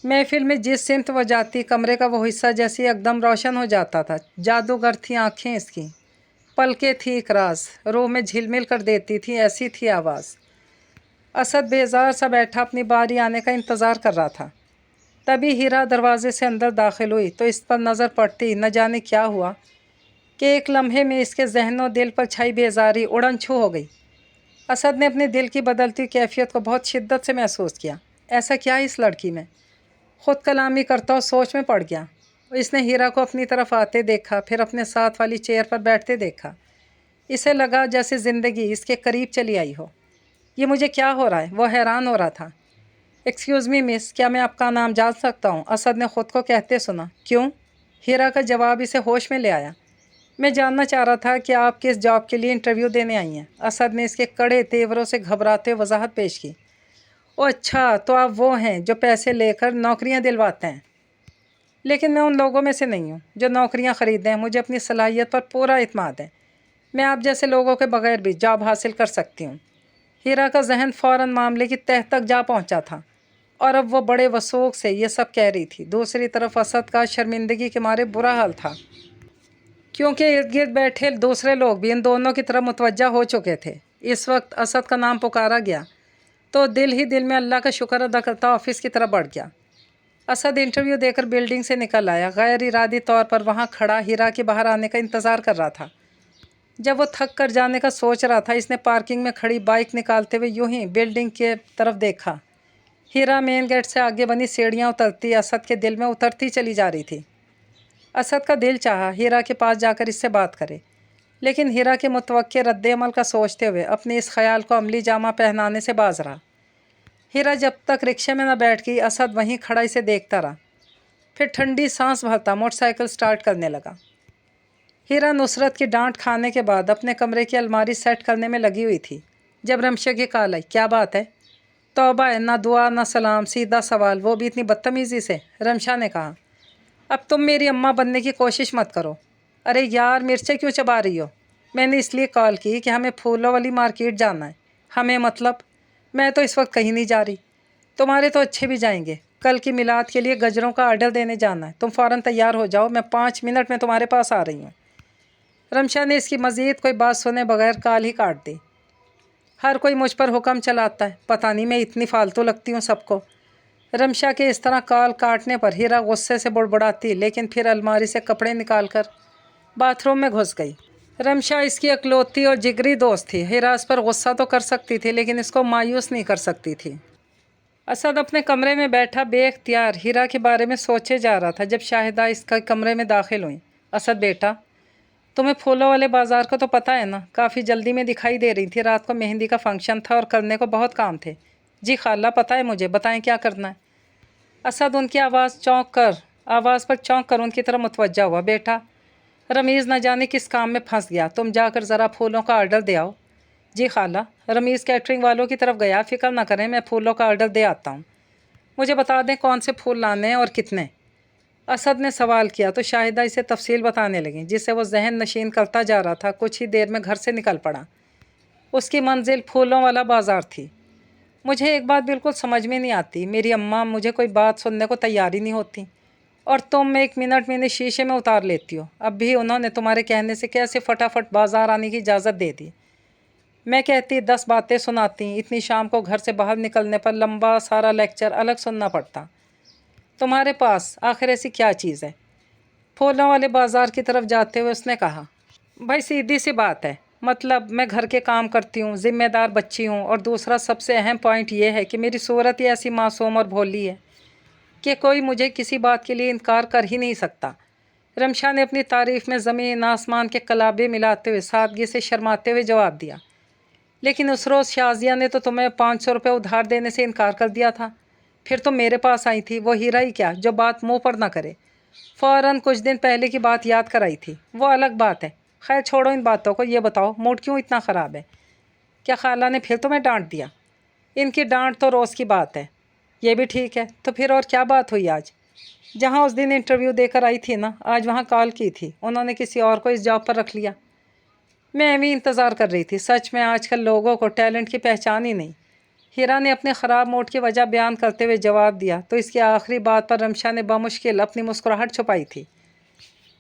महफिल में जिस सिमत वो जाती, कमरे का वो हिस्सा जैसे एकदम रोशन हो जाता था। जादूगर थी आंखें इसकी, पलकें थी एक राज, रूह में झिलमिल कर देती थी, ऐसी थी आवाज़। असद बेजार सा बैठा अपनी बारी आने का इंतज़ार कर रहा था। तभी हीरा दरवाजे से अंदर दाखिल हुई तो इस पर नज़र पड़ती न जाने क्या हुआ कि एक लम्हे में इसके जहन और दिल पर छाई बेजारी उड़न छू हो गई। असद ने अपने दिल की बदलती कैफियत को बहुत शिद्दत से महसूस किया। ऐसा क्या है इस लड़की में? खुद कलामी करता और सोच में पड़ गया। इसने हीरा को अपनी तरफ आते देखा, फिर अपने साथ वाली चेयर पर बैठते देखा। इसे लगा जैसे ज़िंदगी इसके करीब चली आई हो। ये मुझे क्या हो रहा है? वो हैरान हो रहा था। एक्सक्यूज़ मी मिस, क्या मैं आपका नाम जान सकता हूँ? असद ने ख़ुद को कहते सुना। क्यों? हीरा का जवाब इसे होश में ले आया। मैं जानना चाह रहा था कि आप किस जॉब के लिए इंटरव्यू देने आई हैं। असद ने इसके कड़े तेवरों से घबराते वजाहत पेश की। ओ अच्छा, तो आप वो हैं जो पैसे लेकर नौकरियां दिलवाते हैं। लेकिन मैं उन लोगों में से नहीं हूँ जो नौकरियां ख़रीदें। मुझे अपनी सलाहियत पर पूरा इत्मीनान है। मैं आप जैसे लोगों के बगैर भी जॉब हासिल कर सकती हूँ। हीरा का जहन फ़ौरन मामले की तह तक जा पहुँचा था और अब वो बड़े वसूख से ये सब कह रही थी। दूसरी तरफ असद का शर्मिंदगी के मारे बुरा हाल था, क्योंकि इर्द गिर्द बैठे दूसरे लोग भी इन दोनों की तरफ मुतवज्जा हो चुके थे। इस वक्त असद का नाम पुकारा गया तो दिल ही दिल में अल्लाह का शुक्र अदा करता ऑफिस की तरफ बढ़ गया। असद इंटरव्यू देकर बिल्डिंग से निकल आया। गैर इरादी तौर पर वहाँ खड़ा हीरा के बाहर आने का इंतज़ार कर रहा था। जब वो थक कर जाने का सोच रहा था, इसने पार्किंग में खड़ी बाइक निकालते हुए यूं ही बिल्डिंग के तरफ देखा। हीरा मेन गेट से आगे बनी सीढ़ियाँ उतरती असद के दिल में उतरती चली जा रही थी। असद का दिल चाहा हीरा के पास जाकर इससे बात करे, लेकिन हीरा के मुतवक्के रद्द-ए-अमल का सोचते हुए अपने इस ख्याल को अमली जामा पहनाने से बाज रहा। हीरा जब तक रिक्शे में न बैठ गई, असद वहीं खड़ा इसे देखता रहा। फिर ठंडी सांस भरता मोटरसाइकिल स्टार्ट करने लगा। हीरा नुसरत की डांट खाने के बाद अपने कमरे की अलमारी सेट करने में लगी हुई थी जब रमशा की कॉल आई। क्या बात है? तौबा है, ना दुआ ना सलाम, सीधा सवाल, वो भी इतनी बदतमीज़ी से। रमशा ने कहा, अब तुम मेरी अम्मा बनने की कोशिश मत करो। अरे यार, मिर्चें क्यों चबा रही हो? मैंने इसलिए कॉल की कि हमें फूलों वाली मार्केट जाना है। हमें मतलब? मैं तो इस वक्त कहीं नहीं जा रही। तुम्हारे तो अच्छे भी जाएंगे। कल की मिलाद के लिए गजरों का ऑर्डर देने जाना है। तुम फ़ौरन तैयार हो जाओ, मैं 5 मिनट में तुम्हारे पास आ रही हूँ। रमशा ने इसकी मज़ीद कोई बात सुने बगैर कॉल ही काट दी। हर कोई मुझ पर हुक्म चलाता है, पता नहीं मैं इतनी फालतू लगती हूँ सबको। रमशा के इस तरह कॉल काटने पर हीरा गुस्से से बुड़बुड़ाती, लेकिन फिर अलमारी से कपड़े निकालकर बाथरूम में घुस गई। रमशा इसकी अकलौती और जिगरी दोस्त थी। हीरा इस पर गुस्सा तो कर सकती थी, लेकिन इसको मायूस नहीं कर सकती थी। असद अपने कमरे में बैठा बेख्तियार हीरा के बारे में सोचे जा रहा था जब शाहिदा इसका कमरे में दाखिल हुई। असद बेटा, तुम्हें फूलों वाले बाज़ार को तो पता है ना? काफ़ी जल्दी में दिखाई दे रही थी। रात को मेहंदी का फंक्शन था और करने को बहुत काम थे। जी खाला, पता है मुझे, बताएं क्या करना है? असद उनकी आवाज़ पर चौंक कर उनकी तरफ मुतवज्जा हुआ। बेटा, रमीज़ न जाने किस काम में फंस गया, तुम जाकर ज़रा फूलों का ऑर्डर दे आओ। जी खाला, रमीज़ कैटरिंग वालों की तरफ गया, फ़िक्र ना करें, मैं फूलों का ऑर्डर दे आता हूँ। मुझे बता दें कौन से फूल लाने हैं और कितने? असद ने सवाल किया तो शाहिदा इसे तफसील बताने लगी, जिससे वो जहन नशीन करता जा रहा था। कुछ ही देर में घर से निकल पड़ा। उसकी मंजिल फूलों वाला बाज़ार थी। मुझे एक बात बिल्कुल समझ में नहीं आती, मेरी अम्मा मुझे कोई बात सुनने को तैयार ही नहीं होती, और तुम 1 मिनट में इन्हें शीशे में उतार लेती हो। अब भी उन्होंने तुम्हारे कहने से कैसे फटाफट बाज़ार आने की इजाज़त दे दी। मैं कहती 10 बातें सुनाती, इतनी शाम को घर से बाहर निकलने पर लंबा सारा लेक्चर अलग सुनना पड़ता। तुम्हारे पास आखिर ऐसी क्या चीज़ है? फूलों वाले बाज़ार की तरफ जाते हुए उसने कहा। भाई सीधी सी बात है, मतलब मैं घर के काम करती हूँ, ज़िम्मेदार बच्ची हूँ, और दूसरा सबसे अहम पॉइंट ये है कि मेरी सूरत ही ऐसी मासूम और भोली है कि कोई मुझे किसी बात के लिए इनकार कर ही नहीं सकता। रमशा ने अपनी तारीफ़ में ज़मीन आसमान के कलाबे मिलाते हुए सादगी से शर्माते हुए जवाब दिया। लेकिन उस रोज़ शाजिया ने तो तुम्हें 500 रुपये उधार देने से इनकार कर दिया था। फिर तुम मेरे पास आई थी। वो हीरा ही क्या जो बात मुँह पर ना करे, फ़ौरन कुछ दिन पहले की बात याद कराई थी। वो अलग बात है। खैर छोड़ो इन बातों को, ये बताओ मूड क्यों इतना ख़राब है? क्या खाला ने फिर तुम्हें डांट दिया? इनकी डांट तो रोज़ की बात है। ये भी ठीक है, तो फिर और क्या बात हुई आज? जहाँ उस दिन इंटरव्यू देकर आई थी ना, आज वहाँ कॉल की थी, उन्होंने किसी और को इस जॉब पर रख लिया। मैं भी इंतज़ार कर रही थी। सच में आजकल लोगों को टैलेंट की पहचान ही नहीं। हीरा ने अपने ख़राब मूड की वजह बयान करते हुए जवाब दिया तो इसकी आखिरी बात पर रमशा ने बामुश्किल अपनी मुस्कुराहट छुपाई थी।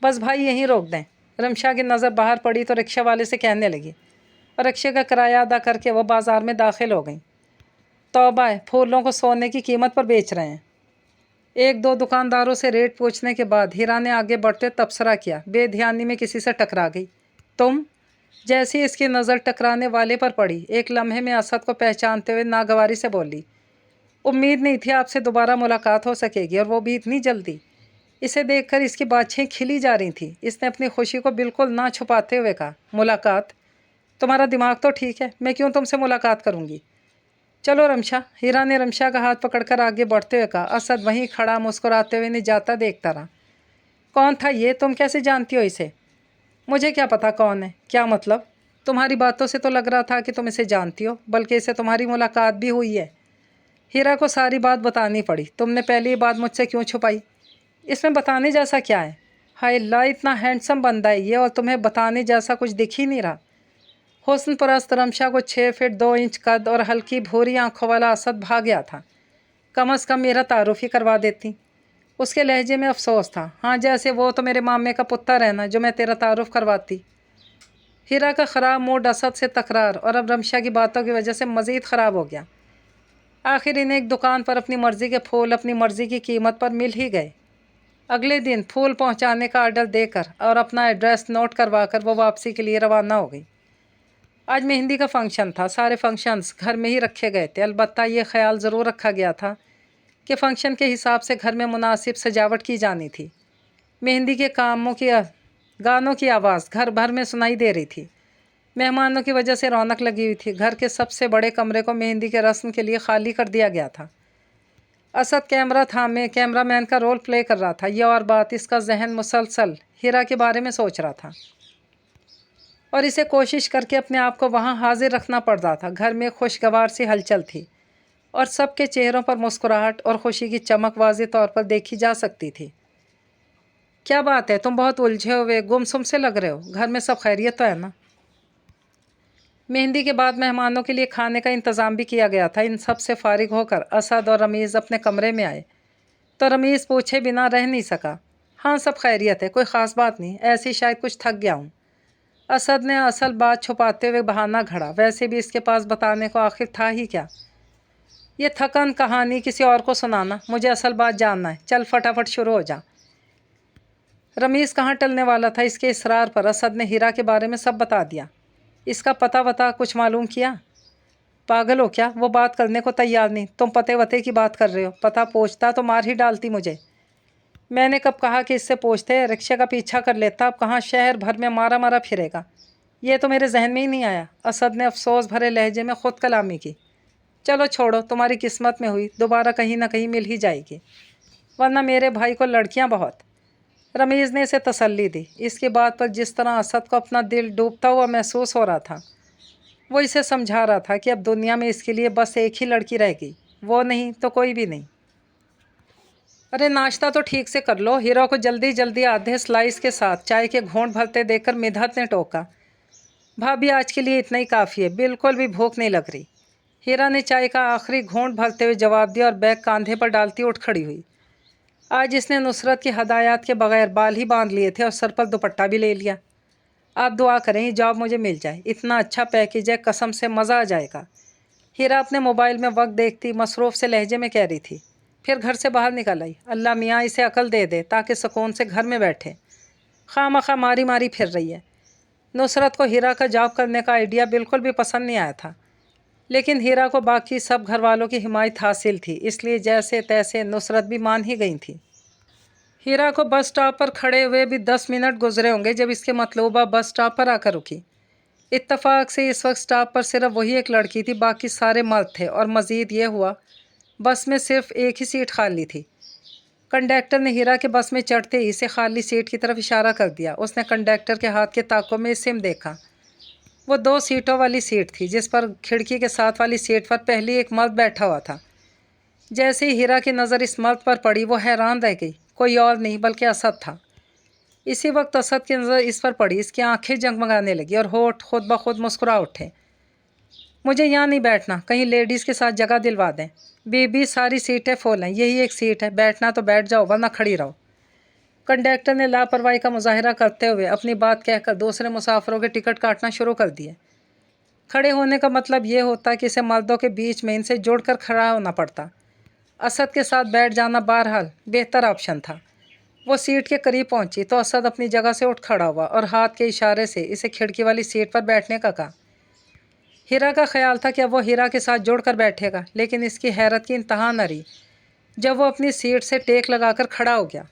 बस भाई यहीं रोक दें। रमशा की नज़र बाहर पड़ी तो रिक्शा वाले से कहने लगी, और रिक्शे का किराया अदा करके वो बाज़ार में दाखिल हो गई। तौबा है, फूलों को सोने की कीमत पर बेच रहे हैं। एक दो दुकानदारों से रेट पूछने के बाद हीरा ने आगे बढ़ते तबसरा किया। बेध्यानी में किसी से टकरा गई। तुम? जैसी इसकी नज़र टकराने वाले पर पड़ी, एक लम्हे में असद को पहचानते हुए नागवारी से बोली, उम्मीद नहीं थी आपसे दोबारा मुलाकात हो सकेगी, और वो भी इतनी जल्दी। इसे देखकर इसकी बाछें खिली जा रही थी। इसने अपनी खुशी को बिल्कुल ना छुपाते हुए कहा, मुलाकात? तुम्हारा दिमाग तो ठीक है, मैं क्यों तुमसे मुलाकात करूँगी? चलो रमशा। हीरा ने रमशा का हाथ पकड़कर आगे बढ़ते हुए कहा। असद वहीं खड़ा मुस्कुराते हुए नहीं जाता देखता रहा। कौन था ये? तुम कैसे जानती हो इसे? मुझे क्या पता कौन है। क्या मतलब? तुम्हारी बातों से तो लग रहा था कि तुम इसे जानती हो, बल्कि इसे तुम्हारी मुलाकात भी हुई है। हीरा को सारी बात बतानी पड़ी। तुमने पहले ये बात मुझसे क्यों छुपाई? इसमें बताने जैसा क्या है? हाय अल्लाह, इतना हैंडसम बंदा है ये, और तुम्हें बताने जैसा कुछ दिख ही नहीं रहा। हुस्न परस्त रमशा को 6 फीट 2 इंच कद और हल्की भूरी आंखों वाला असद भा गया था। कम अज़ कम मेरा तारुफ ही करवा देती। उसके लहजे में अफसोस था। हाँ, जैसे वो तो मेरे मामे का पुत्र है ना, जो मैं तेरा तारुफ करवाती। हीरा का ख़राब मूड असद से तकरार और अब रमशा की बातों की वजह से मज़ीद ख़राब हो गया। आखिर इन्हें एक दुकान पर अपनी मर्ज़ी के फूल अपनी मर्ज़ी की कीमत पर मिल ही गए। अगले दिन फूल पहुंचाने का आर्डर देकर और अपना एड्रेस नोट करवा कर वो वापसी के लिए रवाना हो गई। आज मेहंदी का फंक्शन था। सारे फंक्शंस घर में ही रखे गए थे। अलबत्ता ये ख्याल ज़रूर रखा गया था कि फ़ंक्शन के हिसाब से घर में मुनासिब सजावट की जानी थी। मेहंदी के गानों की आवाज़ घर भर में सुनाई दे रही थी। मेहमानों की वजह से रौनक लगी हुई थी। घर के सबसे बड़े कमरे को मेहंदी के रस्म के लिए खाली कर दिया गया था। असद कैमरा थामे कैमरामैन का रोल प्ले कर रहा था। यह और बात, इसका जहन मुसलसल हीरा के बारे में सोच रहा था और इसे कोशिश करके अपने आप को वहाँ हाजिर रखना पड़ रहा था। घर में खुशगवार सी हलचल थी और सबके चेहरों पर मुस्कुराहट और खुशी की चमक वाज़ेह तौर पर देखी जा सकती थी। क्या बात है, तुम बहुत उलझे हुए गुमसुम से लग रहे हो। घर में सब खैरियत तो है ना? मेहंदी के बाद मेहमानों के लिए खाने का इंतज़ाम भी किया गया था। इन सब से फारिग होकर असद और रमीज़ अपने कमरे में आए तो रमीज़ पूछे बिना रह नहीं सका। हाँ, सब खैरियत है, कोई ख़ास बात नहीं, ऐसी शायद कुछ थक गया हूँ। असद ने असल बात छुपाते हुए बहाना घड़ा। वैसे भी इसके पास बताने को आखिर था ही क्या? ये थकन कहानी किसी और को सुनाना, मुझे असल बात जानना है। चल फटाफट शुरू हो जा। रमीज़ कहाँ टलने वाला था। इसके इसरार पर असद ने हीरा के बारे में सब बता दिया। इसका पता वता कुछ मालूम किया? पागल हो क्या? वो बात करने को तैयार नहीं। तुम पते वते की बात कर रहे हो। पता पूछता तो मार ही डालती मुझे। मैंने कब कहा कि इससे पूछते? रिक्शे का पीछा कर लेता। अब कहाँ शहर भर में मारा मारा फिरेगा। ये तो मेरे जहन में ही नहीं आया। असद ने अफसोस भरे लहजे में खुद कलामी की। चलो छोड़ो, तुम्हारी किस्मत में हुई, दोबारा कहीं ना कहीं मिल ही जाएगी, वरना मेरे भाई को लड़कियां बहुत। रमीज़ ने इसे तसल्ली दी। इसकी बात पर जिस तरह असद को अपना दिल डूबता हुआ महसूस हो रहा था, वो इसे समझा रहा था कि अब दुनिया में इसके लिए बस एक ही लड़की रहेगी, वो नहीं तो कोई भी नहीं। अरे नाश्ता तो ठीक से कर लो। हीरो को जल्दी जल्दी आधे स्लाइस के साथ चाय के घूंट भरते देखकर मिधत ने टोका। भाभी, आज के लिए इतना ही काफ़ी है, बिल्कुल भी भूख नहीं लग रही। हीरा ने चाय का आखिरी घूंट भरते हुए जवाब दिया और बैग कांधे पर डालती उठ खड़ी हुई। आज इसने नुसरत की हदायत के बगैर बाल ही बांध लिए थे और सर पर दुपट्टा भी ले लिया। आप दुआ करें ये जॉब मुझे मिल जाए। इतना अच्छा पैकेज है, कसम से मज़ा आ जाएगा। हीरा अपने मोबाइल में वक्त देखती मसरूफ़ से लहजे में कह रही थी। फिर घर से बाहर निकल आई। अल्लाह मियाँ इसे अकल दे दे ताकि सुकून से घर में बैठे। खामखा मारी मारी फिर रही है। नुसरत को हीरा का जॉब करने का आइडिया बिल्कुल भी पसंद नहीं आया था, लेकिन हीरा को बाकी सब घर वालों की हिमायत हासिल थी, इसलिए जैसे तैसे नुसरत भी मान ही गई थी। हीरा को बस स्टॉप पर खड़े हुए भी 10 मिनट गुजरे होंगे जब इसके मतलूबा बस स्टॉप पर आकर रुकी। इत्तफाक से इस वक्त स्टॉप पर सिर्फ वही एक लड़की थी, बाकी सारे मर्द थे। और मज़ीद ये हुआ, बस में सिर्फ एक ही सीट खाली थी। कंडक्टर ने हीरा के बस में चढ़ते ही इसे खाली सीट की तरफ इशारा कर दिया। उसने कंडक्टर के हाथ के ताकों में सिम देखा। वो 2 सीटों वाली सीट थी, जिस पर खिड़की के साथ वाली सीट पर पहले एक मर्द बैठा हुआ था। जैसे ही हीरा की नज़र इस मर्द पर पड़ी, वो हैरान रह गई। कोई और नहीं बल्कि असद था। इसी वक्त असद की नज़र इस पर पड़ी। इसकी आंखें जगमगाने लगी और होठ खुद ब खुद मुस्कुरा उठे। मुझे यहाँ नहीं बैठना, कहीं लेडीज़ के साथ जगह दिलवा दें। बीबी, सारी सीटें फुल हैं, यही एक सीट है, बैठना तो बैठ जाओ वरना खड़ी रहो। कंडक्टर ने लापरवाही का मुजाहरा करते हुए अपनी बात कहकर दूसरे मुसाफिरों के टिकट काटना शुरू कर दिए। खड़े होने का मतलब ये होता कि इसे मर्दों के बीच में इनसे जुड़कर खड़ा होना पड़ता। اسد کے ساتھ بیٹھ جانا بہرحال بہتر آپشن تھا۔ وہ سیٹ کے قریب پہنچی تو اسد اپنی جگہ سے اٹھ کھڑا ہوا اور ہاتھ کے اشارے سے اسے کھڑکی والی سیٹ پر بیٹھنے کا کہا۔ ہیرا کا خیال تھا کہ اب وہ ہیرا کے ساتھ جڑ کر بیٹھے گا، لیکن اس کی حیرت کی انتہا نہ رہی جب وہ اپنی سیٹ سے ٹیک لگا کر کھڑا ہو گیا۔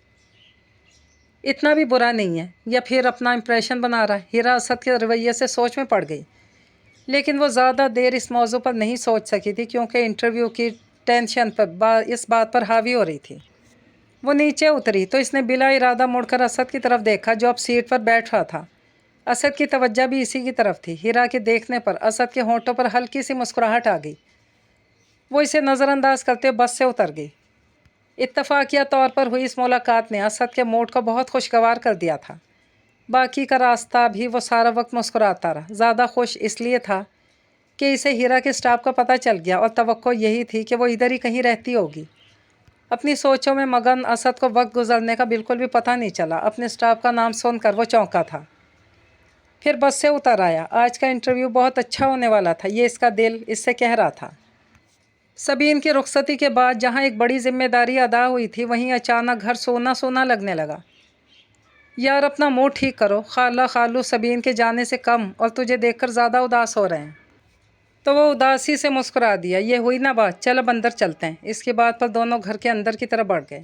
اتنا بھی برا نہیں ہے، یا پھر اپنا امپریشن بنا رہا ہے؟ ہیرا اسد کے رویے سے سوچ میں پڑ گئی، لیکن وہ زیادہ دیر اس موضوع پر نہیں سوچ سکی تھی کیونکہ انٹرویو کی ٹینشن پر اس بات پر حاوی ہو رہی تھی۔ وہ نیچے اتری تو اس نے بلا ارادہ مڑ کر اسد کی طرف دیکھا جو اب سیٹ پر بیٹھ رہا تھا۔ اسد کی توجہ بھی اسی کی طرف تھی۔ ہیرا کے دیکھنے پر اسد کے ہونٹوں پر ہلکی سی مسکراہٹ آ گئی۔ وہ اسے نظر انداز کرتے ہوئے بس سے اتر گئی۔ اتفاقیہ طور پر ہوئی اس ملاقات نے اسد کے موڈ کو بہت خوشگوار کر دیا تھا۔ باقی کا راستہ بھی وہ سارا وقت مسکراتا رہا۔ زیادہ خوش اس لیے تھا کہ اسے ہیرا کے اسٹاف کا پتہ چل گیا اور توقع یہی تھی کہ وہ ادھر ہی کہیں رہتی ہوگی۔ اپنی سوچوں میں مگن اسد کو وقت گزرنے کا بالکل بھی پتہ نہیں چلا۔ اپنے اسٹاف کا نام سن کر وہ چونکا تھا۔ پھر بس سے اتر آیا۔ آج کا انٹرویو بہت اچھا ہونے والا تھا، یہ اس کا دل اس سے کہہ رہا تھا۔ سبین کی رخصتی کے بعد جہاں ایک بڑی ذمہ داری ادا ہوئی تھی، وہیں اچانک گھر سونا سونا لگنے لگا۔ یار اپنا موڈ ٹھیک کرو، خالہ خالو سبین کے جانے سے کم اور تجھے دیکھ کر زیادہ اداس ہو رہے ہیں۔ تو وہ اداسی سے مسکرا دیا۔ یہ ہوئی نا بات، چل اب اندر چلتے ہیں۔ اس کی بات پر دونوں گھر کے اندر کی طرف بڑھ گئے۔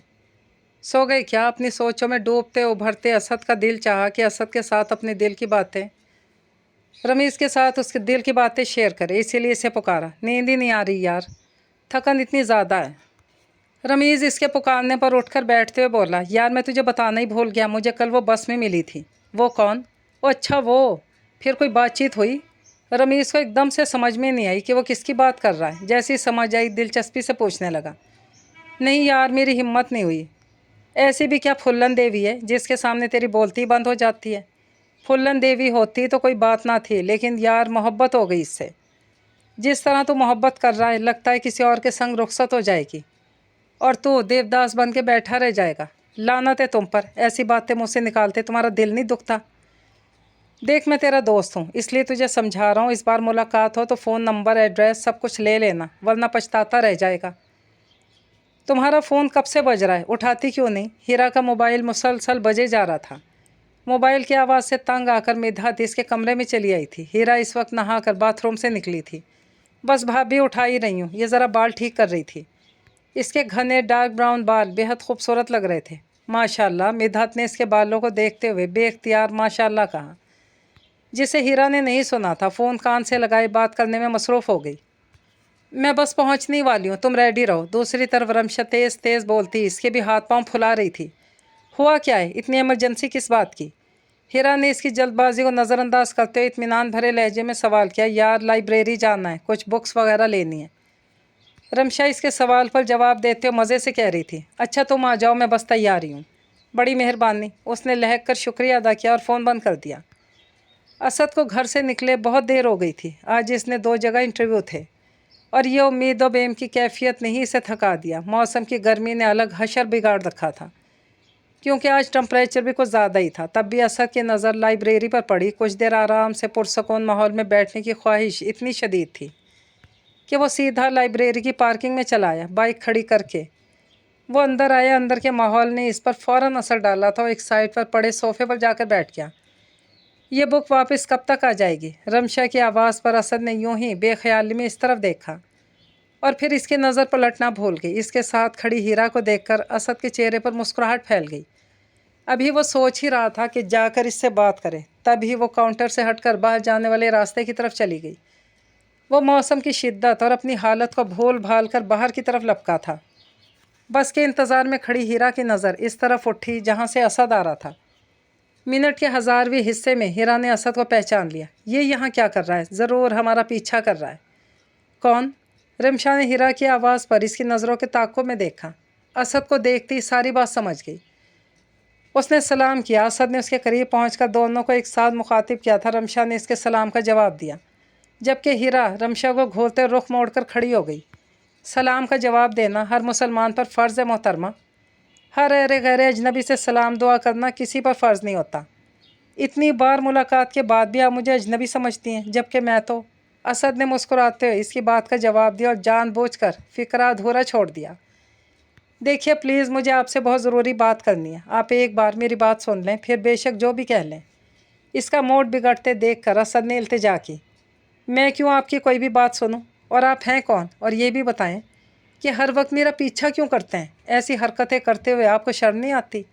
سو گئے کیا؟ اپنی سوچوں میں ڈوبتے ابھرتے اسد کا دل چاہا کہ اسد کے ساتھ اپنے دل کی باتیں، رمیز کے ساتھ اس کے دل کی باتیں شیئر کرے، اسی لیے اسے پکارا۔ نیند ہی نہیں آ رہی یار، تھکن اتنی زیادہ ہے۔ رمیز اس کے پکارنے پر اٹھ کر بیٹھتے ہوئے بولا، یار میں تجھے بتانا ہی بھول گیا، مجھے کل وہ بس میں ملی تھی۔ وہ کون؟ او اچھا وہ، پھر کوئی بات چیت ہوئی؟ رمیز کو ایک دم سے سمجھ میں نہیں آئی کہ وہ کس کی بات کر رہا ہے۔ جیسی سمجھ آئی دلچسپی سے پوچھنے لگا، نہیں یار میری ہمت نہیں ہوئی۔ ایسی بھی کیا پھلن دیوی ہے جس کے سامنے تیری بولتی بند ہو جاتی ہے؟ پھلن دیوی ہوتی تو کوئی بات نہ تھی، لیکن یار محبت ہو گئی اس سے۔ جس طرح تو محبت کر رہا ہے لگتا ہے کسی اور کے سنگ رخصت ہو جائے گی اور تو دیوداس بن کے بیٹھا رہ جائے گا۔ لعنت ہے تم پر، ایسی باتیں مجھ سے نکالتے تمہارا دل نہیں دکھتا؟ دیکھ میں تیرا دوست ہوں اس لیے تجھے سمجھا رہا ہوں، اس بار ملاقات ہو تو فون نمبر ایڈریس سب کچھ لے لینا ورنہ پچھتاتا رہ جائے گا۔ تمہارا فون کب سے بج رہا ہے، اٹھاتی کیوں نہیں؟ ہیرا کا موبائل مسلسل بجے جا رہا تھا۔ موبائل کی آواز سے تنگ آ کر مدحت اس کے کمرے میں چلی آئی تھی۔ ہیرا اس وقت نہا کر باتھ روم سے نکلی تھی۔ بس بھابھی اٹھا ہی رہی ہوں، یہ ذرا بال ٹھیک کر رہی تھی۔ اس کے گھنے ڈارک براؤن بال بہت خوبصورت لگ رہے تھے۔ ماشاءاللہ، مدحت نے اس کے بالوں کو دیکھتے ہوئے بے اختیار ماشاءاللہ کہا، جسے ہیرا نے نہیں سنا تھا۔ فون کان سے لگائے بات کرنے میں مصروف ہو گئی۔ میں بس پہنچنے والی ہوں، تم ریڈی رہو۔ دوسری طرف رمشا تیز تیز بولتی اس کے بھی ہاتھ پاؤں پھلا رہی تھی۔ ہوا کیا ہے؟ اتنی ایمرجنسی کس بات کی؟ ہیرا نے اس کی جلد بازی کو نظر انداز کرتے ہوئے اطمینان بھرے لہجے میں سوال کیا۔ یار لائبریری جانا ہے، کچھ بکس وغیرہ لینی ہے۔ رمشا اس کے سوال پر جواب دیتے ہوئے مزے سے کہہ رہی تھی، اچھا تم آ جاؤ، میں بس تیار ہی ہوں۔ بڑی مہربانی۔ اس نے لہک کر شکریہ ادا کیا اور فون بند کر دیا۔ اسد کو گھر سے نکلے بہت دیر ہو گئی تھی۔ آج اس نے 2 جگہ انٹرویو تھے اور یہ امید و بیم کی کیفیت نے ہی اسے تھکا دیا۔ موسم کی گرمی نے الگ حشر بگاڑ رکھا تھا کیونکہ آج ٹمپریچر بھی کچھ زیادہ ہی تھا۔ تب بھی اسد کی نظر لائبریری پر پڑی۔ کچھ دیر آرام سے پرسکون ماحول میں بیٹھنے کی خواہش اتنی شدید تھی کہ وہ سیدھا لائبریری کی پارکنگ میں چلا آیا۔ بائک کھڑی کر کے وہ اندر آیا۔ اندر کے ماحول نے اس پر فوراً اثر ڈالا تھا۔ وہ ایک سائڈ پر پڑے صوفے پر جا کر بیٹھ گیا۔ یہ بک واپس کب تک آ جائے گی؟ رمشا کی آواز پر اسد نے یوں ہی بے خیالی میں اس طرف دیکھا اور پھر اس کی نظر پلٹنا بھول گئی۔ اس کے ساتھ کھڑی ہیرا کو دیکھ کر اسد کے چہرے پر مسکراہٹ پھیل گئی۔ ابھی وہ سوچ ہی رہا تھا کہ جا کر اس سے بات کرے، تبھی وہ کاؤنٹر سے ہٹ کر باہر جانے والے راستے کی طرف چلی گئی۔ وہ موسم کی شدت اور اپنی حالت کو بھول بھال کر باہر کی طرف لپکا تھا۔ بس کے انتظار میں کھڑی ہیرا کی نظر اس طرف اٹھی جہاں سے اسد آ رہا تھا۔ منٹ کے 1000ویں حصے میں ہیرا نے اسد کو پہچان لیا۔ یہ یہاں کیا کر رہا ہے؟ ضرور ہمارا پیچھا کر رہا ہے۔ کون؟ رمشا نے ہیرا کی آواز پر اس کی نظروں کے تعاقب میں دیکھا۔ اسد کو دیکھتی ساری بات سمجھ گئی۔ اس نے سلام کیا۔ اسد نے اس کے قریب پہنچ کر دونوں کو ایک ساتھ مخاطب کیا تھا۔ رمشا نے اس کے سلام کا جواب دیا جبکہ ہیرا رمشا کو گھورتے رخ موڑ کر کھڑی ہو گئی۔ سلام کا جواب دینا ہر مسلمان پر فرض ہے محترمہ۔ ہر غیر اجنبی سے سلام دعا کرنا کسی پر فرض نہیں ہوتا۔ اتنی بار ملاقات کے بعد بھی آپ مجھے اجنبی سمجھتی ہیں، جبکہ میں تو… اسد نے مسکراتے ہوئے اس کی بات کا جواب دیا اور جان بوجھ کر فقرہ ادھورا چھوڑ دیا۔ देखिए प्लीज़, मुझे आपसे बहुत ज़रूरी बात करनी है। आप एक बार मेरी बात सुन लें, फिर बेशक जो भी कह लें। इसका मूड बिगड़ते देख कर असद ने इल्तिजा की, मैं क्यों आपकी कोई भी बात सुनूं? और आप हैं कौन? और ये भी बताएं कि हर वक्त मेरा पीछा क्यों करते हैं? ऐसी हरकतें करते हुए आपको शर्म नहीं आती?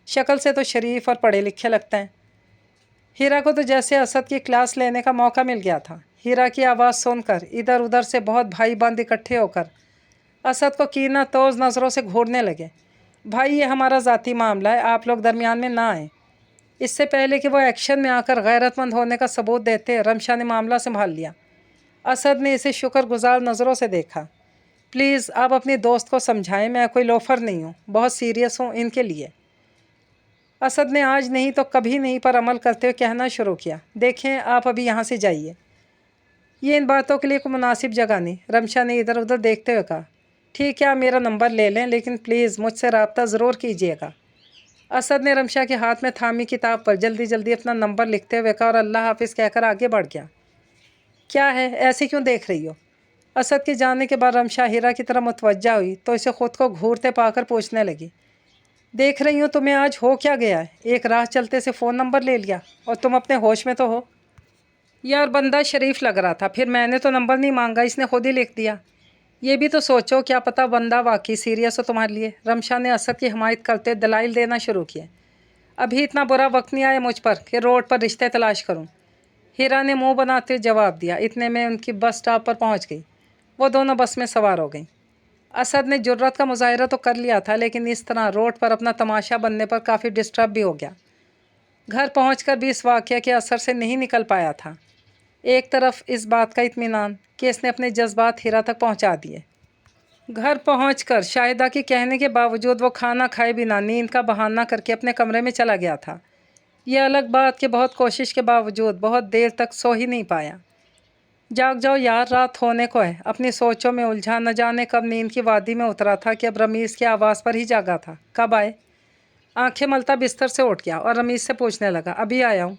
शक्ल से तो शरीफ और पढ़े लिखे लगते हैं। हीरा को तो जैसे असद की क्लास लेने का मौका मिल गया था। हीरा की आवाज़ सुनकर इधर उधर से बहुत भाई बंद इकट्ठे होकर असद को कीना तोज़ नज़रों से घूरने लगे। भाई, ये हमारा ज़ाती मामला है, आप लोग दरमियान में ना आएँ। इससे पहले कि वो एक्शन में आकर गैरतमंद होने का सबूत देते, रमशा ने मामला संभाल लिया। असद ने इसे शुक्रगुजार नज़रों से देखा। प्लीज़ आप अपनी दोस्त को समझाएं, मैं कोई लोफर नहीं हूँ, बहुत सीरियस हूँ इनके लिए। असद ने आज नहीं तो कभी नहीं पर अमल करते हुए कहना शुरू किया, देखें आप अभी यहाँ से जाइए। ये इन बातों के लिए कोई मुनासिब जगह नहीं, रमशा ने इधर उधर देखते हुए कहा। ठीक है, आप मेरा नंबर ले लें, लेकिन प्लीज़ मुझसे रब्ता ज़रूर कीजिएगा। असद ने रमशा के हाथ में थामी किताब पर जल्दी जल्दी अपना नंबर लिखते हुए कहा और अल्लाह हाफिज़ कहकर आगे बढ़ गया। क्या है, ऐसे क्यों देख रही हो? असद के जाने के बाद रमशा हीरा की तरफ मुतवज्जा हुई तो इसे खुद को घूरते पाकर पूछने लगी, देख रही हूँ तुम्हें आज हो क्या गया है? एक राह चलते से फ़ोन नंबर ले लिया और तुम अपने होश में तो हो? यार बंदा शरीफ लग रहा था, फिर मैंने तो नंबर नहीं मांगा, इसने खुद ही लिख दिया। ये भी तो सोचो, क्या पता बंदा वाकई सीरियस हो तुम्हारे लिए। रमशा ने असद की हिमायत करते दलाइल देना शुरू किए। अभी इतना बुरा वक्त नहीं आया मुझ पर कि रोड पर रिश्ते तलाश करूं। हीरा ने मुंह बनाते जवाब दिया। इतने में उनकी बस स्टॉप पर पहुंच गई। वो दोनों बस में सवार हो गईं। असद ने जुर्रत का मुजाहिरा तो कर लिया था, लेकिन इस तरह रोड पर अपना तमाशा बनने पर काफ़ी डिस्टर्ब भी हो गया। घर पहुंचकर भी इस वाक़या के असर से नहीं निकल पाया था। एक तरफ इस बात का इत्मीनान कि इसने अपने जज्बात हीरा तक पहुंचा दिए। घर पहुंचकर शाहिदा के कहने के बावजूद वो खाना खाए बिना नींद का बहाना करके अपने कमरे में चला गया था। यह अलग बात कि बहुत कोशिश के बावजूद बहुत देर तक सो ही नहीं पाया। जाग जाओ यार, रात होने को है। अपनी सोचों में उलझा, न जाने कब नींद की वादी में उतरा था कि अब रमीज़ की आवाज़ पर ही जागा था। कब आए? आंखें मलता बिस्तर से उठ गया और रमीज़ से पूछने लगा, अभी आया हूँ।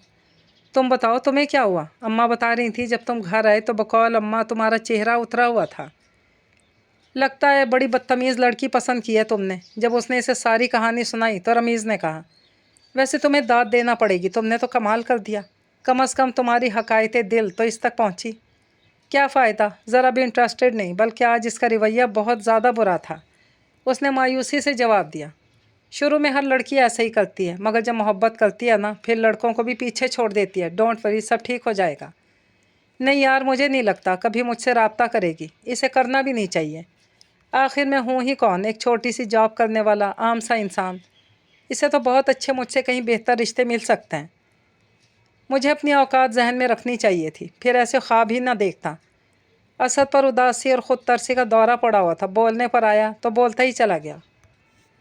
तुम बताओ तुम्हें क्या हुआ? अम्मा बता रही थी जब तुम घर आए तो बकौल अम्मा तुम्हारा चेहरा उतरा हुआ था। लगता है बड़ी बदतमीज़ लड़की पसंद की है तुमने। जब उसने इसे सारी कहानी सुनाई तो रमीज़ ने कहा, वैसे तुम्हें दाद देना पड़ेगी, तुमने तो कमाल कर दिया। कम अज़ कम तुम्हारी हकायत दिल तो इस तक पहुंची। क्या फ़ायदा, ज़रा भी इंटरेस्टेड नहीं, बल्कि आज इसका रवैया बहुत ज़्यादा बुरा था। उसने मायूसी से जवाब दिया, शुरू में हर लड़की ऐसे ही करती है, मगर जब मोहब्बत करती है ना, फिर लड़कों को भी पीछे छोड़ देती है। डोंट वरी, सब ठीक हो जाएगा। नहीं यार, मुझे नहीं लगता कभी मुझसे रब्ता करेगी। इसे करना भी नहीं चाहिए। आखिर मैं हूँ ही कौन, एक छोटी सी जॉब करने वाला आम सा इंसान। इसे तो बहुत अच्छे मुझसे कहीं बेहतर रिश्ते मिल सकते हैं। मुझे अपनी औकात जहन में रखनी चाहिए थी, फिर ऐसे ख्वाब ही ना देखता। असद पर उदासी और ख़ुद तरसी का दौरा पड़ा हुआ था। बोलने पर आया तो बोलता ही चला गया।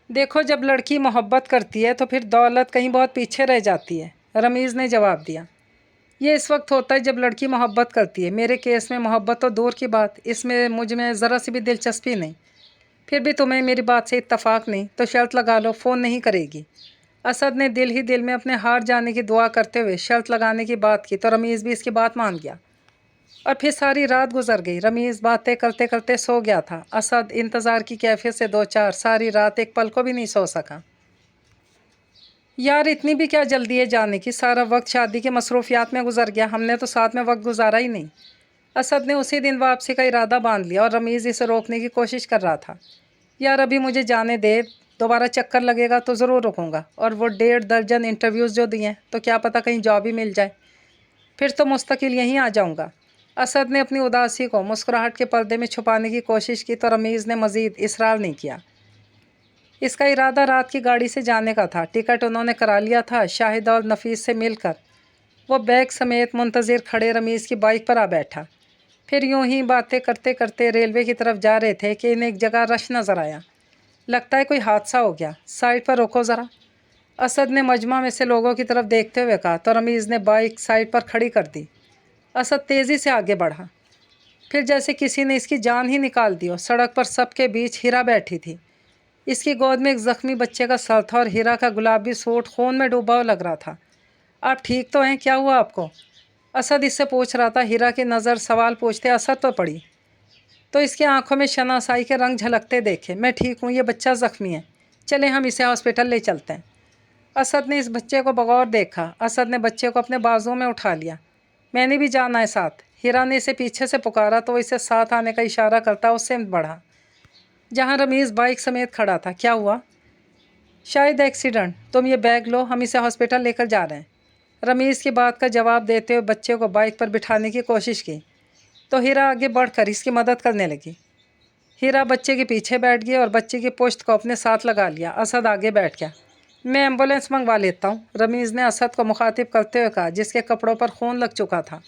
देखो, जब लड़की मोहब्बत करती है तो फिर दौलत कहीं बहुत पीछे रह जाती है, रमीज़ ने जवाब दिया। ये इस वक्त होता है जब लड़की मोहब्बत करती है। मेरे केस में मोहब्बत तो दूर की बात, इसमें मुझ में ज़रा सी भी दिलचस्पी नहीं। फिर भी तुम्हें मेरी बात से इत्तफाक नहीं तो शर्त लगा लो, फ़ोन नहीं करेगी। असद ने दिल ही दिल में अपने हार जाने की दुआ करते हुए शर्त लगाने की बात की तो रमीज़ भी इसकी बात मान गया। और फिर सारी रात गुजर गई। रमीज़ बातें करते करते सो गया था। असद इंतज़ार की कैफियत से दो चार सारी रात एक पल को भी नहीं सो सका। यार इतनी भी क्या जल्दी है जाने की, सारा वक्त शादी के मसरूफियात में गुजर गया, हमने तो साथ में वक्त गुजारा ही नहीं। असद ने उसी दिन वापसी का इरादा बांध लिया और रमीज़ इसे रोकने की कोशिश कर रहा था। यार अभी मुझे जाने दे, दोबारा चक्कर लगेगा तो ज़रूर रुकूंगा। और वो 1.5 दर्जन इंटरव्यूज़ जो दिए हैं तो क्या पता कहीं जॉब ही मिल जाए, फिर तो मुस्तकिल यहीं आ जाऊंगा। असद ने अपनी उदासी को मुस्कुराहट के पर्दे में छुपाने की कोशिश की तो रमीज़ ने मज़ीद इसरार नहीं किया। इसका इरादा रात की गाड़ी से जाने का था। टिकट उन्होंने करा लिया था। शाहिदा और नफीस से मिलकर वो बैग समेत मुंतज़िर खड़े रमीज़ की बाइक पर आ बैठा। फिर यूं ही बातें करते करते रेलवे की तरफ जा रहे थे कि इन्हें एक जगह रश नज़र आया। लगता है कोई हादसा हो गया, साइड पर रोको ज़रा। असद ने मजमा में से लोगों की तरफ देखते हुए कहा तो रमीज़ ने बाइक साइड पर खड़ी कर दी। असद तेज़ी से आगे बढ़ा। फिर जैसे किसी ने इसकी जान ही निकाल दी हो। सड़क पर सबके बीच हीरा बैठी थी। इसकी गोद में एक ज़ख्मी बच्चे का सर था और हीरा का गुलाबी सूट खून में डूबा हुआ लग रहा था। आप ठीक तो हैं? क्या हुआ आपको? असद इससे पूछ रहा था। हीरा की नज़र सवाल पूछते असद पर पड़ी। तो इसकी आंखों में शनासाई के रंग झलकते देखे। मैं ठीक हूँ, ये बच्चा ज़ख्मी है, चले हम इसे हॉस्पिटल ले चलते हैं। असद ने इस बच्चे को बगौर देखा। असद ने बच्चे को अपने बाजुओं में उठा लिया। मैंने भी जाना है साथ। हीरा ने इसे पीछे से पुकारा तो इसे साथ आने का इशारा करता उससे बढ़ा जहाँ रमीज़ बाइक समेत खड़ा था। क्या हुआ? शायद एक्सीडेंट। तुम ये बैग लो, हम इसे हॉस्पिटल लेकर जा रहे हैं। रमीज़ की बात का जवाब देते हुए बच्चे को बाइक पर बिठाने की कोशिश की तो हीरा आगे बढ़कर इसकी मदद करने लगी। हीरा बच्चे के पीछे बैठ गई और बच्चे की पुश्त को अपने साथ लगा लिया। असद आगे बैठ गया। मैं एम्बुलेंस मंगवा लेता हूँ, रमीज़ ने असद को मुखातिब करते हुए कहा, जिसके कपड़ों पर खून लग चुका था।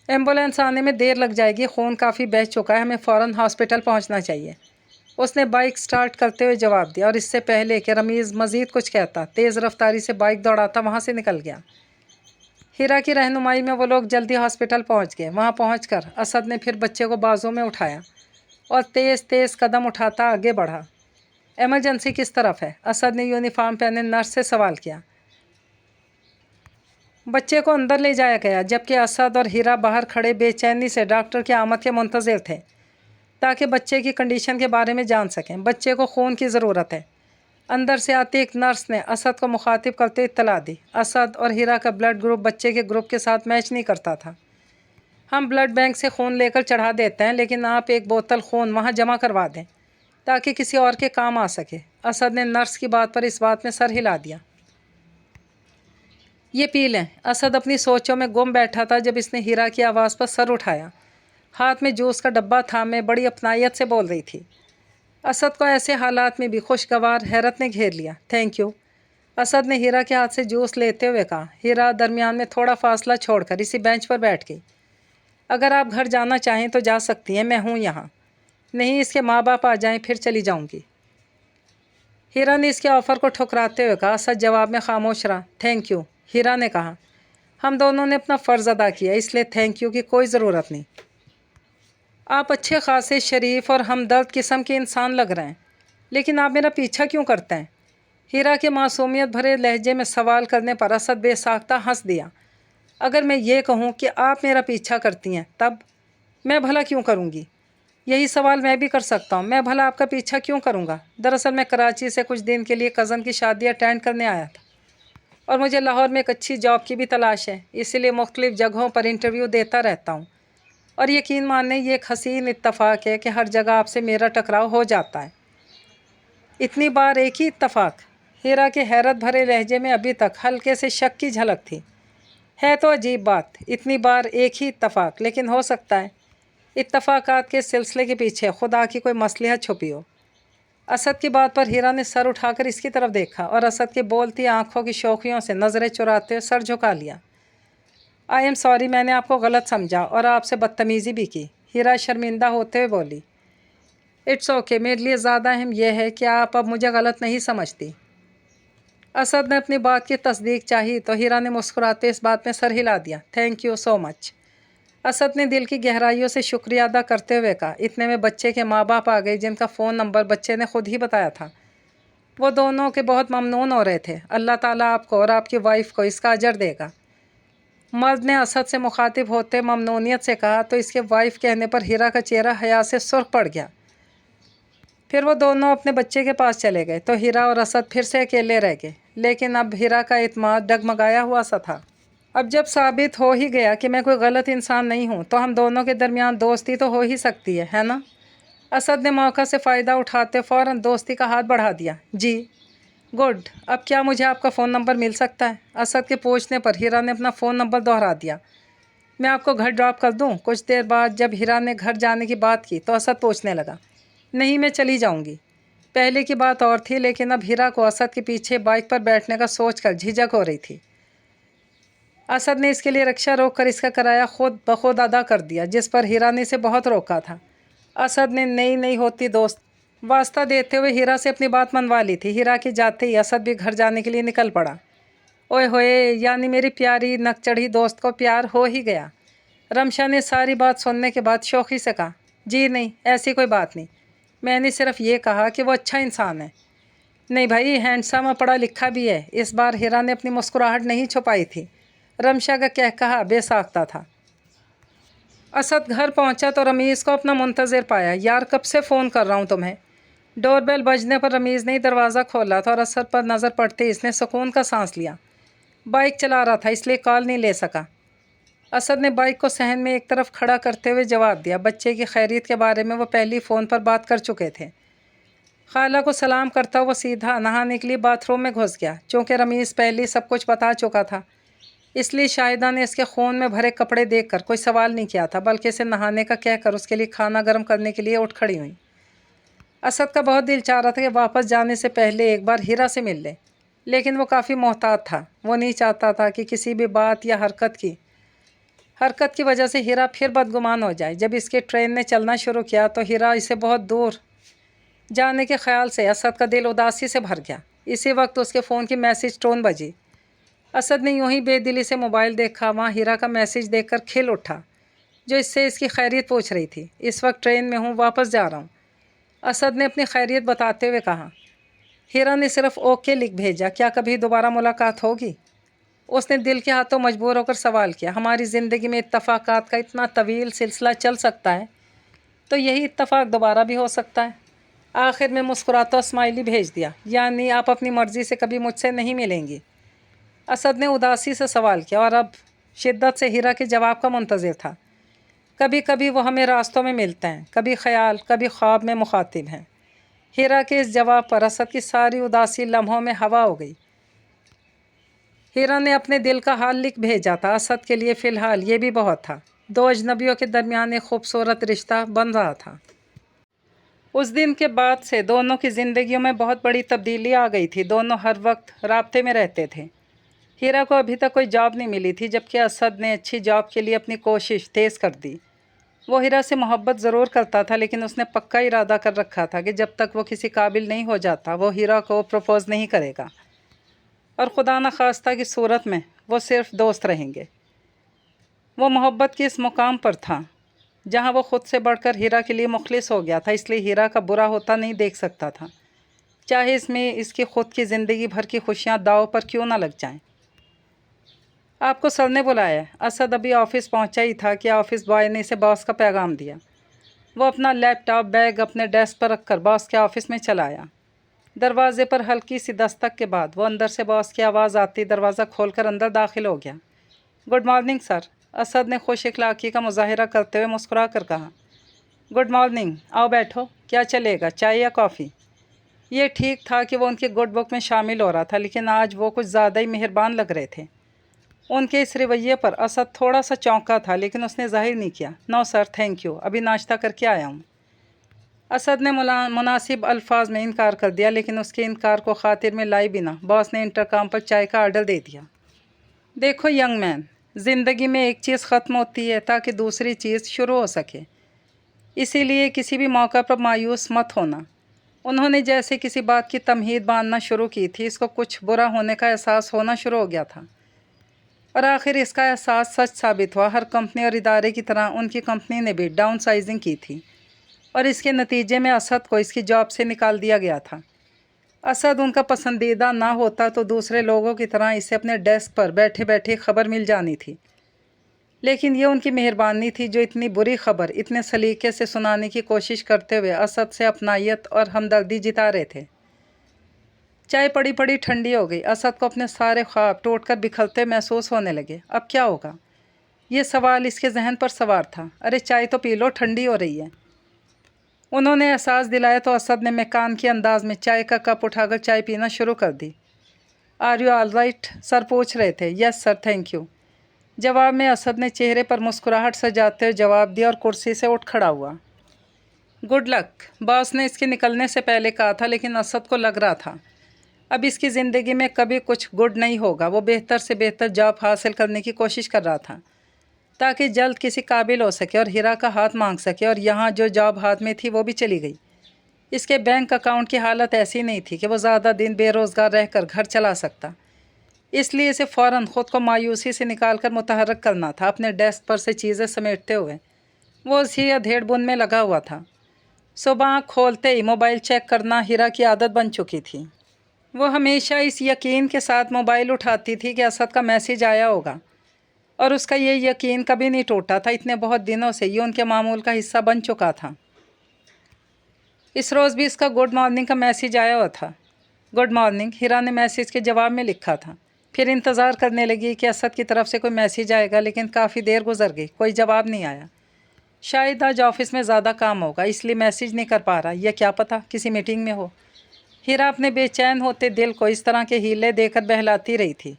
एम्बुलेंस आने में देर लग जाएगी, खून काफ़ी बह चुका है, हमें फ़ौरन हॉस्पिटल पहुँचना चाहिए, उसने बाइक स्टार्ट करते हुए जवाब दिया। और इससे पहले कि रमीज़ मज़ीद कुछ कहता, तेज़ रफ्तारी से बाइक दौड़ाता वहाँ से निकल गया। हीरा की रहनुमाई में वो लोग जल्दी हॉस्पिटल पहुँच गए। वहाँ पहुँचकर असद ने फिर बच्चे को बाजू में उठाया और तेज़ तेज़ कदम उठाता आगे बढ़ा। एमरजेंसी किस तरफ है? असद ने यूनिफॉर्म पहने नर्स से सवाल किया। बच्चे को अंदर ले जाया गया, जबकि असद और हीरा बाहर खड़े बेचैनी से डॉक्टर की आमद के मुंतज़िर थे ताकि बच्चे की कंडीशन के बारे में जान सकें। बच्चे को खून की ज़रूरत है। अंदर से आती एक नर्स ने असद को मुखातिब करते इत्तला दी। असद और हीरा का ब्लड ग्रुप बच्चे के ग्रुप के साथ मैच नहीं करता था। हम ब्लड बैंक से खून लेकर चढ़ा देते हैं, लेकिन आप एक बोतल खून वहाँ जमा करवा दें ताकि किसी और के काम आ सके। असद ने नर्स की बात पर इस बात में सर हिला दिया। ये पी लें। असद अपनी सोचों में गुम बैठा था जब इसने हीरा की आवाज़ पर सर उठाया। हाथ में जूस का डब्बा थामे बड़ी अपनायत से बोल रही थी। असद को ऐसे हालात में भी खुशगवार हैरत ने घेर लिया। थैंक यू, असद ने हीरा के हाथ से जूस लेते हुए कहा। हीरा दरमियान में थोड़ा फासला छोड़कर इसी बेंच पर बैठ गई। अगर आप घर जाना चाहें तो जा सकती हैं, मैं हूँ यहाँ। नहीं, इसके माँ बाप आ जाएं फिर चली जाऊँगी। हीरा ने इसके ऑफ़र को ठुकराते हुए कहा। असद जवाब में खामोश रहा। थैंक यू, हीरा ने कहा। हम दोनों ने अपना फ़र्ज़ अदा किया, इसलिए थैंक यू की कोई ज़रूरत नहीं। आप अच्छे खासे शरीफ और हमदर्द किस्म के इंसान लग रहे हैं, लेकिन आप मेरा पीछा क्यों करते हैं? हीरा के मासूमियत भरे लहजे में सवाल करने पर असद बेसाख्ता हंस दिया। अगर मैं ये कहूँ कि आप मेरा पीछा करती हैं, तब मैं भला क्यों करूँगी? यही सवाल मैं भी कर सकता हूँ, मैं भला आपका पीछा क्यों करूँगा? दरअसल मैं कराची से कुछ दिन के लिए कज़न की शादी अटेंड करने आया था और मुझे लाहौर में एक अच्छी जॉब की भी तलाश है, इसीलिए मुख्तलिफ़ जगहों पर इंटरव्यू देता रहता हूँ। और यकीन माने ये एक हसीन इत्तफ़ाक़ है कि हर जगह आपसे मेरा टकराव हो जाता है। इतनी बार एक ही इत्तफ़ाक़? हीरा के हैरत भरे लहजे में अभी तक हल्के से शक की झलक थी। है तो अजीब बात, इतनी बार एक ही इत्तफ़ाक़, लेकिन हो सकता है इत्तफ़ाक़ात के सिलसिले के पीछे खुदा की कोई मसलहत छुपी हो। असद की बात पर हीरा ने सर उठाकर इसकी तरफ देखा और असद की बोलती आंखों की शौखियों से नज़रें चुराते हुए सर झुका लिया। आई एम सॉरी, मैंने आपको गलत समझा और आपसे बदतमीज़ी भी की, हीरा शर्मिंदा होते हुए बोली। इट्स ओके, मेरे लिए ज़्यादा अहम यह है कि आप अब मुझे गलत नहीं समझती। असद ने अपनी बात की तस्दीक चाही तो हीरा ने मुस्कुराते इस बात में सर हिला दिया। Thank you so much. Asad ने दिल की गहराइयों से शुक्रिया अदा करते हुए कहा। इतने में बच्चे के माँ बाप आ गए, जिनका फ़ोन नंबर बच्चे ने खुद ही बताया था। वो दोनों के बहुत ममनून हो रहे थे। अल्लाह ताला आपको और आपकी वाइफ को इसका अजर देगा। मर्द ने असद से मुखातिब होते ममनूनियत से कहा तो इसके वाइफ कहने पर हीरा का चेहरा हया से सुर्ख पड़ गया। फिर वो दोनों अपने बच्चे के पास चले गए तो हीरा और असद फिर से अकेले रह गए। लेकिन अब हीरा का इत्मीनान डगमगाया हुआ सा था। अब जब साबित हो ही गया कि मैं कोई गलत इंसान नहीं हूँ तो हम दोनों के दरमियान दोस्ती तो हो ही सकती है ना? असद ने मौका से फ़ायदा उठाते फ़ौरन दोस्ती का हाथ बढ़ा दिया। जी गुड, अब क्या मुझे आपका फ़ोन नंबर मिल सकता है? असद के पूछने पर हीरा ने अपना फ़ोन नंबर दोहरा दिया। मैं आपको घर ड्रॉप कर दूँ? कुछ देर बाद जब हीरा ने घर जाने की बात की तो असद पूछने लगा। नहीं, मैं चली जाऊँगी। पहले की बात और थी, लेकिन अब हीरा को असद के पीछे बाइक पर बैठने का सोचकर झिझक हो रही थी। असद ने इसके लिए रिक्शा रोक कर इसका किराया खुद बखुद अदा कर दिया, जिस पर हीरा ने इसे बहुत रोका था। असद ने नई नई होती दोस्त वास्ता देते हुए हीरा से अपनी बात मनवा ली थी। हीरा के जाते ही असद भी घर जाने के लिए निकल पड़ा। ओए होए, यानी मेरी प्यारी नक चढ़ी दोस्त को प्यार हो ही गया। रमशा ने सारी बात सुनने के बाद शौक़ी से कहा। जी नहीं, ऐसी कोई बात नहीं, मैंने सिर्फ ये कहा कि वो अच्छा इंसान है। नहीं भाई, हैंडसम और पढ़ा लिखा भी है। इस बार हीरा ने अपनी मुस्कुराहट नहीं छुपाई थी। रमशा का कहकहा बेसाख्ता था। असद घर पहुंचा तो रमीज़ को अपना मुंतज़िर पाया। यार कब से फ़ोन कर रहा हूं तुम्हें। डोर बेल बजने पर रमीज़ ने दरवाज़ा खोला था और असद पर नज़र पड़ते इसने सुकून का सांस लिया। बाइक चला रहा था इसलिए कॉल नहीं ले सका। असद ने बाइक को सहन में एक तरफ खड़ा करते हुए जवाब दिया। बच्चे की खैरियत के बारे में वो पहली फ़ोन पर बात कर चुके थे। खाला को सलाम करता वो सीधा नहाने के लिए बाथरूम में घुस गया। चूँकि रमीज़ पहले सब कुछ बता चुका था इसलिए शाहिदा ने इसके खून में भरे कपड़े देखकर कोई सवाल नहीं किया था, बल्कि इसे नहाने का कहकर उसके लिए खाना गर्म करने के लिए उठ खड़ी हुई। असद का बहुत दिल चाह रहा था कि वापस जाने से पहले एक बार हीरा से मिल ले, लेकिन वो काफ़ी मोहतात था। वो नहीं चाहता था कि किसी भी बात या हरकत की वजह से हीरा फिर बदगुमान हो जाए। जब इसकी ट्रेन ने चलना शुरू किया तो हीरा इसे बहुत दूर जाने के ख्याल से असद का दिल उदासी से भर गया। इसी वक्त उसके फ़ोन की मैसेज टोन बजी। असद ने यूं ही बेदिली से मोबाइल देखा। वहाँ हीरा का मैसेज देखकर खिल उठा, जो इससे इसकी खैरियत पूछ रही थी। इस वक्त ट्रेन में हूँ, वापस जा रहा हूँ, असद ने अपनी खैरियत बताते हुए कहा। हीरा ने सिर्फ ओके लिख भेजा। क्या कभी दोबारा मुलाकात होगी? उसने दिल के हाथों मजबूर होकर सवाल किया। हमारी ज़िंदगी में इत्तफाकात का इतना तवील सिलसिला चल सकता है तो यही इत्तफाक दोबारा भी हो सकता है। आखिर में मुस्कुराता स्माइली भेज दिया। यानी आप अपनी मर्ज़ी से कभी मुझसे नहीं मिलेंगी? असद ने उदासी से सवाल किया और अब शिद्दत से हीरा के जवाब का मुंतज़िर था। कभी कभी वो हमें रास्तों में मिलते हैं, कभी ख्याल कभी ख्वाब में मुखातिब हैं। हीरा के इस जवाब पर असद की सारी उदासी लम्हों में हवा हो गई। हीरा ने अपने दिल का हाल लिख भेजा था। असद के लिए फ़िलहाल ये भी बहुत था। दो अजनबियों के दरमियान एक खूबसूरत रिश्ता बन रहा था। उस दिन के बाद से दोनों की ज़िंदगियों में बहुत बड़ी तब्दीली आ गई थी। दोनों हर वक्त राब्ते में रहते थे। हीरा को अभी तक कोई जॉब नहीं मिली थी, जबकि असद ने अच्छी जॉब के लिए अपनी कोशिश तेज़ कर दी। वो हीरा से मोहब्बत ज़रूर करता था, लेकिन उसने पक्का इरादा कर रखा था कि जब तक वो किसी काबिल नहीं हो जाता वो हीरा को प्रपोज़ नहीं करेगा, और खुदा न खास्ता की सूरत में वो सिर्फ दोस्त रहेंगे। वो मोहब्बत के इस मुकाम पर था जहाँ वो ख़ुद से बढ़कर हीरा के लिए मुखलिस हो गया था, इसलिए हीरा का बुरा होता नहीं देख सकता था, चाहे इसमें इसकी ख़ुद की ज़िंदगी भर की खुशियाँ दाव पर क्यों ना लग जाएं। आपको सर ने बुलाया है। असद अभी ऑफ़िस पहुंचा ही था कि ऑफ़िस बॉय ने इसे बॉस का पैगाम दिया। वो अपना लैपटॉप बैग अपने डेस्क पर रखकर बॉस के ऑफ़िस में चला आया। दरवाज़े पर हल्की सी दस्तक के बाद वो अंदर से बॉस की आवाज़ आती दरवाज़ा खोलकर अंदर दाखिल हो गया। गुड मॉर्निंग सर, असद ने खुश इखलाक़ी का मुज़ाहिरा करते हुए मुस्कुरा कर कहा। गुड मॉर्निंग, आओ बैठो। क्या चलेगा, चाय या कॉफ़ी? ये ठीक था कि वो उनकी गुड बुक में शामिल हो रहा था, लेकिन आज वो कुछ ज़्यादा ही मेहरबान लग रहे थे। उनके इस रवैये पर असद थोड़ा सा चौंका था, लेकिन उसने ज़ाहिर नहीं किया। नो सर, थैंक यू, अभी नाश्ता करके आया हूँ। असद ने मुनासिब अल्फाज में इनकार कर दिया, लेकिन उसके इनकार को खातिर में लाई बिना बॉस ने इंटरकॉम पर चाय का आर्डर दे दिया। देखो यंग मैन, ज़िंदगी में एक चीज़ ख़त्म होती है ताकि दूसरी चीज़ शुरू हो सके, इसीलिए किसी भी मौका पर मायूस मत होना। उन्होंने जैसे किसी बात की तमहीद बांधना शुरू की थी, इसको कुछ बुरा होने का एहसास होना शुरू हो गया था, और आखिर इसका एहसास सच साबित हुआ। हर कंपनी और इदारे की तरह उनकी कंपनी ने भी डाउन साइजिंग की थी, और इसके नतीजे में असद को इसकी जॉब से निकाल दिया गया था। असद उनका पसंदीदा ना होता तो दूसरे लोगों की तरह इसे अपने डेस्क पर बैठे बैठे खबर मिल जानी थी, लेकिन ये उनकी मेहरबानी थी जो इतनी बुरी खबर इतने सलीके से सुनाने की कोशिश करते हुए असद से अपनायत और हमदर्दी जिता रहे थे। चाय पड़ी पड़ी ठंडी हो गई। असद को अपने सारे ख्वाब टूटकर बिखरते महसूस होने लगे। अब क्या होगा, ये सवाल इसके जहन पर सवार था। अरे चाय तो पी लो, ठंडी हो रही है। उन्होंने एहसास दिलाया तो असद ने मेकान के अंदाज में चाय का कप उठाकर चाय पीना शुरू कर दी। Are you all right, sir पूछ रहे थे। Yes sir, thank you. जवाब में असद ने चेहरे पर मुस्कुराहट सजाते हुए जवाब दिया और कुर्सी से उठ खड़ा हुआ। गुड लक, बॉस ने इसके निकलने से पहले कहा था, लेकिन असद को लग रहा था अब इसकी ज़िंदगी में कभी कुछ गुड नहीं होगा। वो बेहतर से बेहतर जॉब हासिल करने की कोशिश कर रहा था ताकि जल्द किसी काबिल हो सके और हीरा का हाथ मांग सके, और यहाँ जो जॉब हाथ में थी वो भी चली गई। इसके बैंक अकाउंट की हालत ऐसी नहीं थी कि वो ज़्यादा दिन बेरोज़गार रहकर घर चला सकता, इसलिए इसे फ़ौरन ख़ुद को मायूसी से निकाल कर मुतहर्रिक करना था। अपने डेस्क पर से चीज़ें समेटते हुए वो उसी अधेड़ बुन में लगा हुआ था। सुबह आँख खोलते ही मोबाइल चेक करना हीरा की आदत बन चुकी थी। वो हमेशा इस यकीन के साथ मोबाइल उठाती थी कि असद का मैसेज आया होगा, और उसका ये यकीन कभी नहीं टूटा था। इतने बहुत दिनों से ये उनके मामूल का हिस्सा बन चुका था। इस रोज़ भी इसका गुड मॉर्निंग का मैसेज आया हुआ था। गुड मॉर्निंग, हिरा ने मैसेज के जवाब में लिखा था। फिर इंतज़ार करने लगी कि असद की तरफ से कोई मैसेज आएगा, लेकिन काफ़ी देर गुजर गई, कोई जवाब नहीं आया। शायद आज ऑफिस में ज़्यादा काम होगा इसलिए मैसेज नहीं कर पा रहा, या क्या पता किसी मीटिंग में हो। हिरा अपने बेचैन होते दिल को इस तरह के हीले देकर बहलाती रही थी।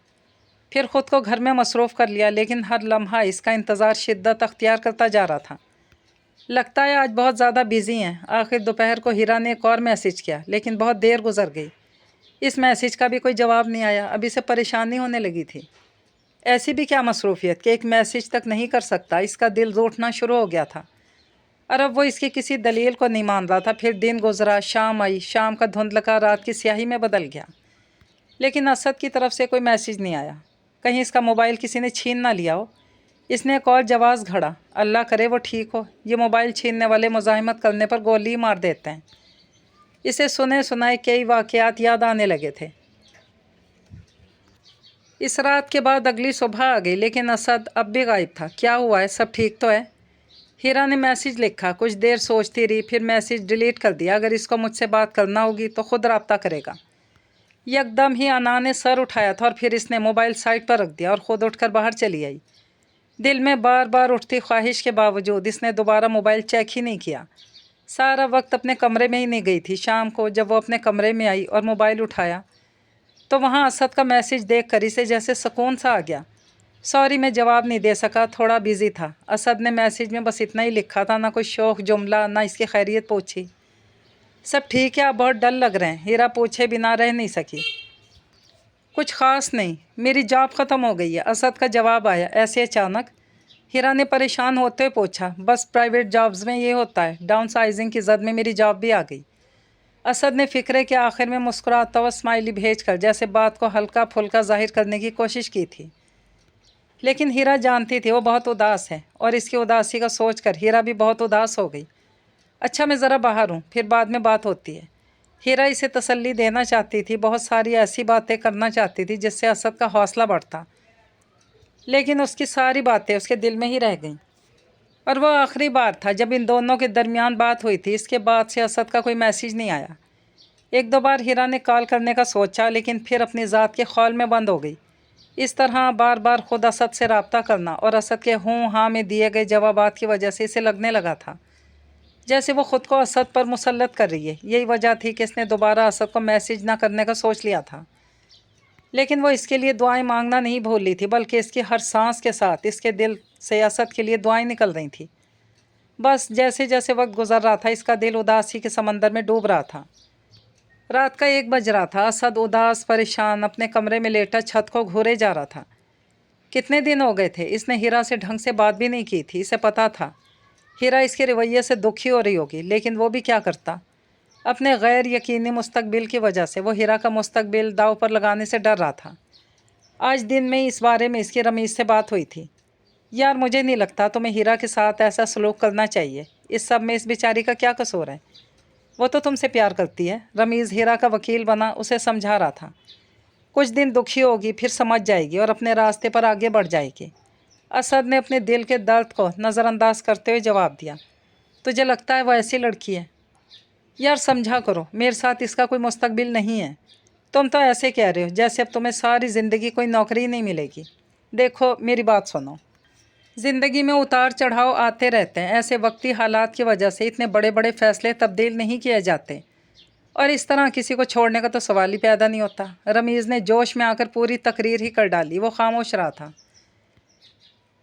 फिर ख़ुद को घर में मसरूफ़ कर लिया, लेकिन हर लम्हा इसका इंतज़ार शिद्दत अख्तियार करता जा रहा था। लगता है आज बहुत ज़्यादा बिज़ी हैं। आखिर दोपहर को हिरा ने एक और मैसेज किया, लेकिन बहुत देर गुजर गई। इस मैसेज का भी कोई जवाब नहीं आया। अभी से परेशानी होने लगी थी। ऐसी भी क्या मसरूफ़ियत कि एक मैसेज तक नहीं कर सकता। इसका दिल रूठना शुरू हो गया था, और अब वो इसकी किसी दलील को नहीं मान रहा था। फिर दिन गुजरा, शाम आई, शाम का धुंधलका रात की स्याही में बदल गया, लेकिन असद की तरफ से कोई मैसेज नहीं आया। कहीं इसका मोबाइल किसी ने छीन ना लिया हो। इसने एक और जवाज़ घड़ा, अल्लाह करे वो ठीक हो। ये मोबाइल छीनने वाले मुज़ाहमत करने पर गोली मार देते हैं। इसे सुने सुनाए कई वाक़यात याद आने लगे थे। इस रात के बाद अगली सुबह आ गई, लेकिन असद अब भी गायब था। क्या हुआ है, सब ठीक तो है? हिरा ने मैसेज लिखा। कुछ देर सोचती रही, फिर मैसेज डिलीट कर दिया। अगर इसको मुझसे बात करना होगी तो ख़ुद रब्ता करेगा। यकदम ही अना ने सर उठाया था और फिर इसने मोबाइल साइड पर रख दिया और ख़ुद उठकर बाहर चली आई। दिल में बार बार उठती ख्वाहिश के बावजूद इसने दोबारा मोबाइल चेक ही नहीं किया। सारा वक्त अपने कमरे में ही नहीं गई थी। शाम को जब वो अपने कमरे में आई और मोबाइल उठाया तो वहाँ असद का मैसेज देखकर इसे जैसे सुकून सा आ गया। सॉरी, मैं जवाब नहीं दे सका, थोड़ा बिज़ी था। असद ने मैसेज में बस इतना ही लिखा था, ना कोई शौक जुमला, ना इसकी खैरियत पूछी। सब ठीक है, आप बहुत डल लग रहे हैं। हिरा पूछे बिना रह नहीं सकी। कुछ ख़ास नहीं, मेरी जॉब ख़त्म हो गई है, असद का जवाब आया ऐसे अचानक। हिरा ने परेशान होते हुए पूछा। बस प्राइवेट जॉब्स में ये होता है, डाउन साइजिंग की जद में मेरी जॉब भी आ गई। असद ने फ़िक्रे के आखिर में मुस्कुराता हुआ स्माइली भेजकर जैसे बात को हल्का फुल्का जाहिर करने की कोशिश की थी, लेकिन हिरा जानती थी वो बहुत उदास है, और इसकी उदासी का सोचकर हिरा भी बहुत उदास हो गई। अच्छा, मैं ज़रा बाहर हूँ, फिर बाद में बात होती है। हिरा इसे तसल्ली देना चाहती थी, बहुत सारी ऐसी बातें करना चाहती थी जिससे असद का हौसला बढ़ता, लेकिन उसकी सारी बातें उसके दिल में ही रह गईं। और वो आखिरी बार था जब इन दोनों के दरमियान बात हुई थी। इसके बाद से असद का कोई मैसेज नहीं आया। एक दो बार हिरा ने कॉल करने का सोचा, लेकिन फिर अपनी ज़ात के खौल में बंद हो गई। इस तरह बार बार खुद असद से रब्ता करना और असद के हूँ हाँ में दिए गए जवाबात की वजह से इसे लगने लगा था जैसे वो ख़ुद को असद पर मुसल्लत कर रही है। यही वजह थी कि इसने दोबारा असद को मैसेज ना करने का सोच लिया था। लेकिन वो इसके लिए दुआएं मांगना नहीं भूल रही थी, बल्कि इसकी हर सांस के साथ इसके दिल से असद के लिए दुआएं निकल रही थी। बस जैसे जैसे वक्त गुजर रहा था, इसका दिल उदासी के समंदर में डूब रहा था। रात का 1 बज रहा था। असद उदास परेशान अपने कमरे में लेटा छत को घूरे जा रहा था। कितने दिन हो गए थे इसने हिरा से ढंग से बात भी नहीं की थी। इसे पता था हिरा इसके रवैये से दुखी हो रही होगी, लेकिन वो भी क्या करता। अपने गैर यकीनी मुस्तकबिल की वजह से वो हिरा का मुस्तकबिल दाव पर लगाने से डर रहा था। आज दिन में इस बारे में इसकी रमीज़ से बात हुई थी। यार, मुझे नहीं लगता तुम्हें हिरा के साथ ऐसा सलूक करना चाहिए। इस सब में इस बेचारी का क्या कसूर है? वो तो तुमसे प्यार करती है। रमीज़ हिरा का वकील बना उसे समझा रहा था। कुछ दिन दुखी होगी, फिर समझ जाएगी और अपने रास्ते पर आगे बढ़ जाएगी। असद ने अपने दिल के दर्द को नज़रअंदाज करते हुए जवाब दिया। तुझे लगता है वो ऐसी लड़की है? यार समझा करो, मेरे साथ इसका कोई मुस्तकबिल नहीं है। तुम तो ऐसे कह रहे हो जैसे अब तुम्हें सारी ज़िंदगी कोई नौकरी नहीं मिलेगी। देखो मेरी बात सुनो, ज़िंदगी में उतार चढ़ाव आते रहते हैं। ऐसे वक्ती हालात की वजह से इतने बड़े बड़े फ़ैसले तब्दील नहीं किए जाते, और इस तरह किसी को छोड़ने का तो सवाल ही पैदा नहीं होता। रमीज़ ने जोश में आकर पूरी तकरीर ही कर डाली। वो खामोश रहा था।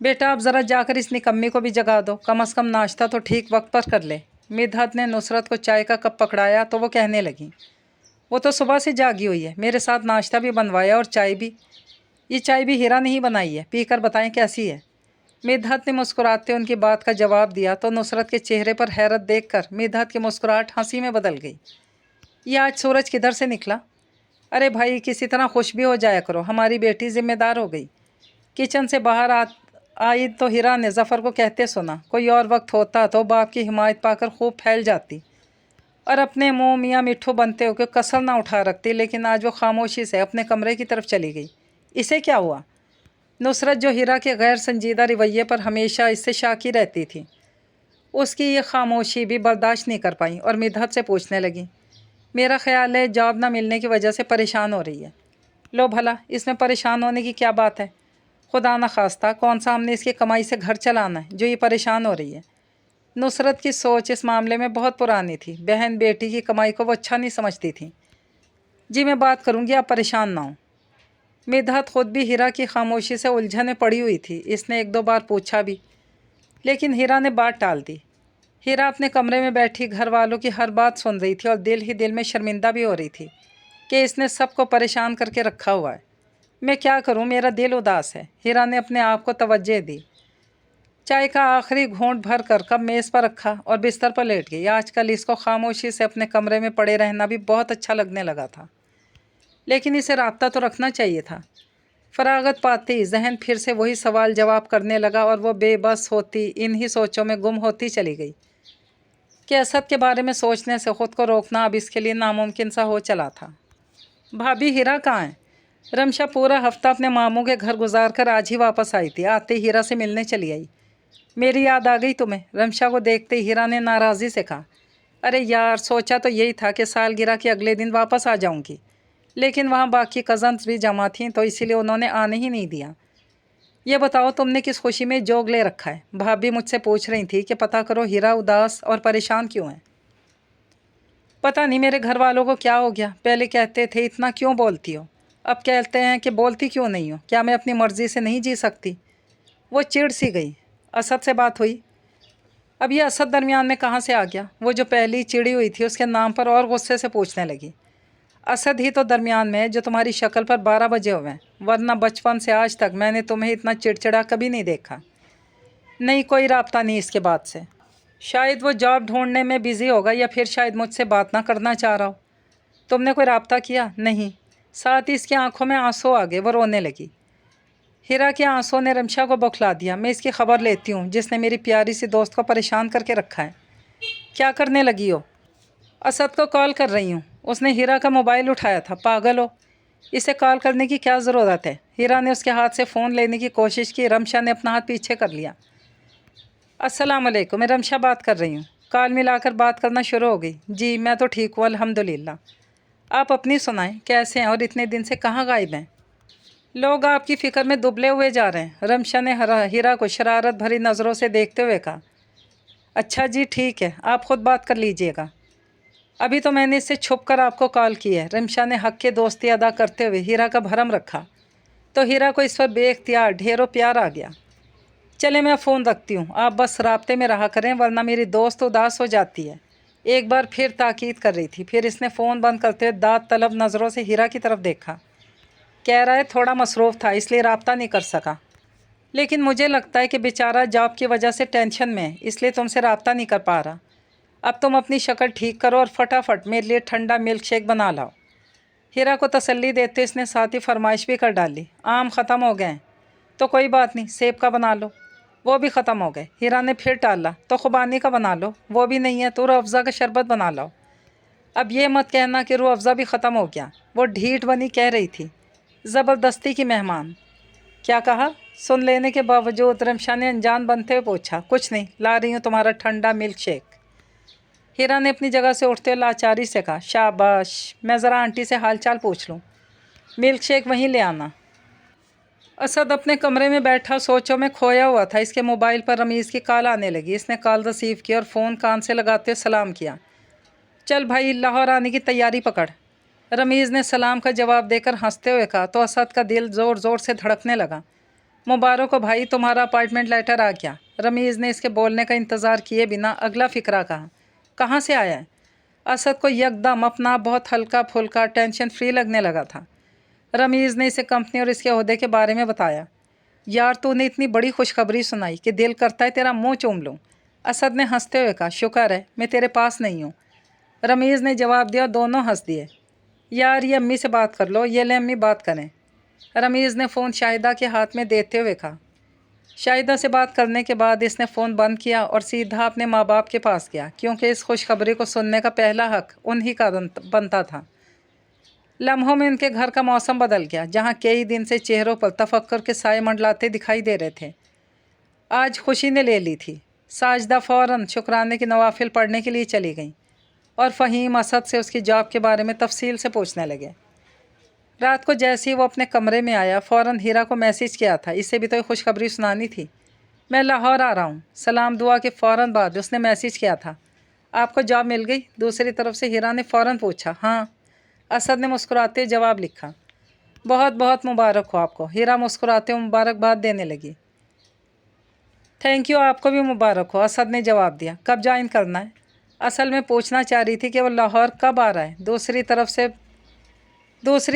बेटा, आप ज़रा जाकर इस निकम्मी को भी जगा दो, कम से कम नाश्ता तो ठीक वक्त पर कर ले। मिदहत ने नुसरत को चाय का कप पकड़ाया तो वो कहने लगी, वो तो सुबह से जागी हुई है, मेरे साथ नाश्ता भी बनवाया और चाय भी। ये चाय भी हिरा नहीं बनाई है, पी कर बताएं कैसी है। मिदहत ने मुस्कुराते उनकी बात का जवाब दिया तो नुसरत के चेहरे पर हैरत देखकर मिदहत की मुस्कुराहट हंसी में बदल गई। ये आज सूरज किधर से निकला? अरे भाई, किसी तरह खुश भी हो जाया करो, हमारी बेटी ज़िम्मेदार हो गई। किचन से बाहर आई तो हिरा ने ज़फ़र को कहते सुना, कोई और वक्त होता तो बाप की हिमायत पाकर खूब फैल जाती और अपने मुँह मियाँ मिट्ठू बनते होकर कसर ना उठा रखती, लेकिन आज वो खामोशी से अपने कमरे की तरफ चली गई। इसे क्या हुआ? नुसरत जो हीरा के गैर संजीदा रवैये पर हमेशा इससे शाकी रहती थी, उसकी ये खामोशी भी बर्दाश्त नहीं कर पाई और मिदहत से पूछने लगी, मेरा ख्याल है जॉब ना मिलने की वजह से परेशान हो रही है। लो भला, इसमें परेशान होने की क्या बात है? खुदा न खास्ता कौन सा हमने इसकी कमाई से घर चलाना है जो ये परेशान हो रही है। नुसरत की सोच इस मामले में बहुत पुरानी थी। बहन बेटी की कमाई को वो अच्छा नहीं समझती थी। जी मैं बात करूँगी, आप परेशान ना हो। मिदहत खुद भी हीरा की खामोशी से उलझन में पड़ी हुई थी। इसने एक दो बार पूछा भी, लेकिन हीरा ने बात टाल दी। हीरा अपने कमरे में बैठी घर वालों की हर बात सुन रही थी और दिल ही दिल में शर्मिंदा भी हो रही थी कि इसने सबको परेशान करके रखा हुआ है। मैं क्या करूं, मेरा दिल उदास है। हीरा ने अपने आप को तवज्जो दी। चाय का आखिरी घूंट भर कर कप मेज़ पर रखा और बिस्तर पर लेट गई। आजकल इसको खामोशी से अपने कमरे में पड़े रहना भी बहुत अच्छा लगने लगा था, लेकिन इसे राब्ता तो रखना चाहिए था। फरागत पाती जहन फिर से वही सवाल जवाब करने लगा और वो बेबस होती इन्हीं सोचों में गुम होती चली गई कि असद के बारे में सोचने से ख़ुद को रोकना अब इसके लिए नामुमकिन सा हो चला था। भाभी हीरा कहाँ है? रमशा पूरा हफ्ता अपने मामू के घर गुजार कर आज ही वापस आई थी। आते ही हीरा से मिलने चली आई। मेरी याद आ गई तुम्हें? रमशा को देखते ही हीरा ने नाराज़ी से कहा। अरे यार, सोचा तो यही था कि सालगिरह के अगले दिन वापस आ जाऊंगी, लेकिन वहाँ बाकी कज़न्स भी जमा थीं तो इसीलिए उन्होंने आने ही नहीं दिया। ये बताओ तुमने किस खुशी में जोग ले रखा है? भाभी मुझसे पूछ रही थी कि पता करो हीरा उदास और परेशान क्यों है। पता नहीं मेरे घर वालों को क्या हो गया। पहले कहते थे इतना क्यों बोलती हो, अब कहते हैं कि बोलती क्यों नहीं हो। क्या मैं अपनी मर्ज़ी से नहीं जी सकती? वो चिढ़ सी गई। असद से बात हुई? अब ये असद दरमियान में कहाँ से आ गया? वो जो पहली चिड़ी हुई थी उसके नाम पर और गुस्से से पूछने लगी। असद ही तो दरमियान में है जो तुम्हारी शक्ल पर 12 बजे हुए हैं, वरना बचपन से आज तक मैंने तुम्हें इतना चिड़चिड़ा कभी नहीं देखा। नहीं, कोई राब्ता नहीं इसके बाद से। शायद वो जॉब ढूंढने में बिज़ी होगा या फिर शायद मुझसे बात ना करना चाह रहा हो। तुमने कोई राब्ता किया? नहीं। साथ ही इसकी आंखों में आंसू आ गए। वो रोने लगी। हीरा के आंसू ने रमशा को बौखला दिया। मैं इसकी खबर लेती हूँ जिसने मेरी प्यारी सी दोस्त को परेशान करके रखा है। क्या करने लगी हो? असद को कॉल कर रही हूँ। उसने हीरा का मोबाइल उठाया था। पागल हो, इसे कॉल करने की क्या ज़रूरत है? हीरा ने उसके हाथ से फ़ोन लेने की कोशिश की। रमशा ने अपना हाथ पीछे कर लिया। अस्सलाम वालेकुम, मैं रमशा बात कर रही हूँ। कॉल मिलाकर बात करना शुरू हो गई। जी मैं तो ठीक हूँ अल्हम्दुलिल्लाह। आप अपनी सुनाएं, कैसे हैं और इतने दिन से कहाँ गायब हैं? लोग आपकी फ़िक्र में दुबले हुए जा रहे हैं। रमशा ने हीरा को शरारत भरी नज़रों से देखते हुए कहा। अच्छा जी ठीक है, आप ख़ुद बात कर लीजिएगा। अभी तो मैंने इससे छुप कर आपको कॉल की है। रमशा ने हक़ के दोस्ती अदा करते हुए हीरा का भरम रखा तो हीरा को इस पर बेख्तियार ढेरों प्यार आ गया। चले मैं फ़ोन रखती हूँ, आप बस राब्ते में रहा करें वरना मेरी दोस्त उदास हो जाती है। एक बार फिर ताकीद कर रही थी। फिर इसने फ़ोन बंद करते हुए दाद तलब नज़रों से हीरा की तरफ देखा। कह रहा है थोड़ा मसरूफ़ था इसलिए राब्ता नहीं कर सका, लेकिन मुझे लगता है कि बेचारा जॉब की वजह से टेंशन में है इसलिए तुमसे राब्ता नहीं कर पा रहा। अब तुम अपनी शक्ल ठीक करो और फटाफट मेरे लिए ठंडा मिल्क शेक बना लाओ। हीरा को तसल्ली देते इसने साथ ही फरमाइश भी कर डाली। आम ख़त्म हो गए हैं तो कोई बात नहीं, सेब का बना लो। वो भी ख़त्म हो गए। हीरा ने फिर टाला। तो खुबानी का बना लो। वो भी नहीं है तो रूह अफ़ज़ा का शरबत बना लो। अब ये मत कहना कि रूह अफ़ज़ा भी ख़त्म हो गया। वो ढीठ बनी कह रही थी। ज़बरदस्ती की मेहमान। क्या कहा? सुन लेने के बावजूद रमशा ने अनजान बनते हुए पूछा। कुछ नहीं, ला रही हूँ तुम्हारा ठंडा मिल्क शेक। हीरा ने अपनी जगह से उठते हुए लाचारी से कहा। शाबाश, मैं ज़रा आंटी से हाल चाल पूछ लूँ। मिल्क शेक वहीं ले आना। असद अपने कमरे में बैठा सोचों में खोया हुआ था। इसके मोबाइल पर रमीज़ की कॉल आने लगी। इसने कॉल रिसीव की और फ़ोन कान से लगाते हुए सलाम किया। चल भाई, लाहौर आने की तैयारी पकड़। रमीज़ ने सलाम का जवाब देकर हंसते हुए कहा तो असद का दिल ज़ोर ज़ोर से धड़कने लगा। मुबारक हो भाई, तुम्हारा अपार्टमेंट लेटर आ गया। रमीज़ ने इसके बोलने का इंतज़ार किए बिना अगला फ़िक्रा कहा। कहाँ से आया है? असद को यकदम अपना बहुत हल्का फुल्का टेंशन फ्री लगने लगा था। रमीज़ ने इसे कंपनी और इसके ओहदे के बारे में बताया। यार तूने इतनी बड़ी खुशखबरी सुनाई कि दिल करता है तेरा मुंह चूम लूँ। असद ने हंसते हुए कहा। शुक्र है मैं तेरे पास नहीं हूँ। रमीज़ ने जवाब दिया। दोनों हंस दिए। यार ये अम्मी से बात कर लो। ये ले अम्मी बात करें। रमीज़ ने फ़ोन शाहिदा के हाथ में देते हुए कहा। शाहिदा से बात करने के बाद इसने फ़ोन बंद किया और सीधा अपने माँ बाप के पास गया, क्योंकि इस खुशखबरी को सुनने का पहला हक़ उन्हीं का बनता था। लम्हों में उनके घर का मौसम बदल गया, जहाँ कई दिन से चेहरों पर तफक्कुर के साए मंडलाते दिखाई दे रहे थे, आज खुशी ने ले ली थी। साजिदा फ़ौरन शुक्राने की नवाफिल पढ़ने के लिए चली गईं और फ़हीम असद से उसकी जॉब के बारे में तफसील से पूछने लगे। रात को जैसे ही वो अपने कमरे में आया, फ़ौरन हीरा को मैसेज किया था, इससे भी तो खुशखबरी सुनानी थी। मैं लाहौर आ रहा हूँ। सलाम दुआ के फ़ौरन बाद उसने मैसेज किया था, आपको जॉब मिल गई? दूसरी तरफ से हीरा ने फ़ौरन पूछा। हाँ, असद ने मुस्कुराते जवाब लिखा। बहुत बहुत मुबारक हो आपको। हीरा मुस्कुराते हुए मुबारकबाद देने लगी। थैंक यू, आपको भी मुबारक हो, असद ने जवाब दिया। कब ज्वाइन करना है? असल में पूछना चाह रही थी कि वो लाहौर कब आ रहा है। दूसरी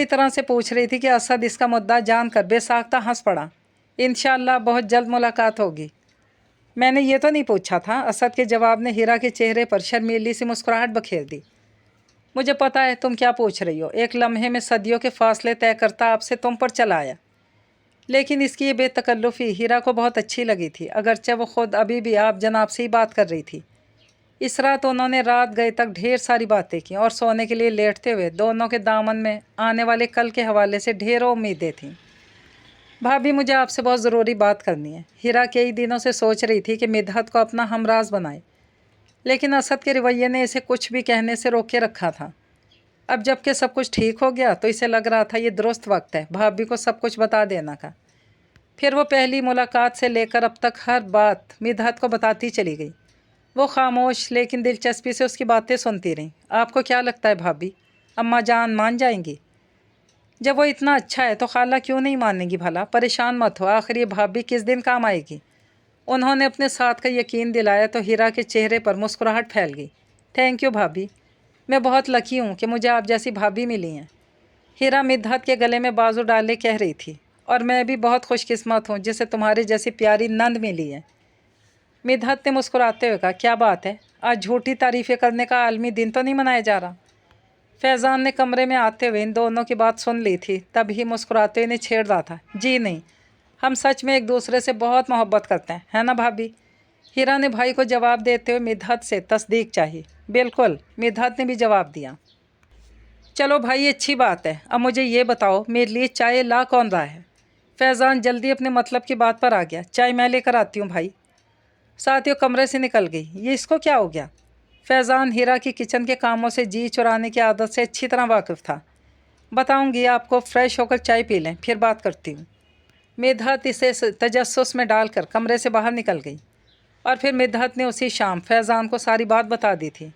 तरह से पूछ रही थी कि असद इसका मुद्दा जानकर बेसाख्ता हंस पड़ा। इंशाअल्लाह बहुत जल्द मुलाकात होगी। मैंने ये तो नहीं पूछा था। असद के जवाब ने हीरा के चेहरे पर शर्मीली सी मुस्कुराहट बखेर दी। मुझे पता है तुम क्या पूछ रही हो। एक लम्हे में सदियों के फासले तय करता आपसे तुम पर चला आया। लेकिन इसकी ये बेतकल्लुफ़ी हीरा को बहुत अच्छी लगी थी, अगरचे वो ख़ुद अभी भी आप जनाब से ही बात कर रही थी। इस रात उन्होंने रात गए तक ढेर सारी बातें की और सोने के लिए लेटते हुए दोनों के दामन में आने वाले कल के हवाले से ढेरों उम्मीदें थीं। भाभी, मुझे आपसे बहुत ज़रूरी बात करनी है। हीरा कई दिनों से सोच रही थी कि मिदहत को अपना हमराज बनाए, लेकिन असद के रवैये ने इसे कुछ भी कहने से रोके रखा था। अब जबकि सब कुछ ठीक हो गया तो इसे लग रहा था ये दुरुस्त वक्त है भाभी को सब कुछ बता देना का। फिर वो पहली मुलाकात से लेकर अब तक हर बात मिदहत को बताती चली गई। वो खामोश लेकिन दिलचस्पी से उसकी बातें सुनती रहीं। आपको क्या लगता है भाभी, अम्मा जान मान जाएंगी? जब वो इतना अच्छा है तो खाला क्यों नहीं मानेगी भला? परेशान मत हो, आखिर ये भाभी किस दिन काम आएगी। उन्होंने अपने साथ का यकीन दिलाया तो हीरा के चेहरे पर मुस्कुराहट फैल गई। थैंक यू भाभी, मैं बहुत लकी हूँ कि मुझे आप जैसी भाभी मिली हैं। हीरा मिदहत के गले में बाजू डाले कह रही थी। और मैं भी बहुत खुशकिस्मत हूँ जिसे तुम्हारी जैसी प्यारी नंद मिली है। मिदहत ने मुस्कुराते हुए कहा, क्या बात है, आज झूठी तारीफ़ें करने का आलमी दिन तो नहीं मनाया जा रहा? फैज़ान ने कमरे में आते हुए इन दोनों की बात सुन ली थी, तभी मुस्कुराते हुए छेड़ रहा था। जी नहीं, हम सच में एक दूसरे से बहुत मोहब्बत करते हैं, है ना भाभी? हीरा ने भाई को जवाब देते हुए मिदहत से तस्दीक चाहिए। बिल्कुल, मिदहत ने भी जवाब दिया। चलो भाई, अच्छी बात है। अब मुझे ये बताओ, मेरे लिए चाय ला कौन रहा है? फैज़ान जल्दी अपने मतलब की बात पर आ गया। चाय मैं लेकर आती हूँ भाई। साथियों कमरे से निकल गई। ये इसको क्या हो गया? फैज़ान हीरा की किचन के कामों से जी चुराने की आदत से अच्छी तरह वाकिफ़ था। बताऊंगी आपको, फ़्रेश होकर चाय पी लें, फिर बात करती हूँ। मिदहत इसे तजस्सुस में डालकर कमरे से बाहर निकल गई और फिर मिदहत ने उसी शाम फैज़ान को सारी बात बता दी थी।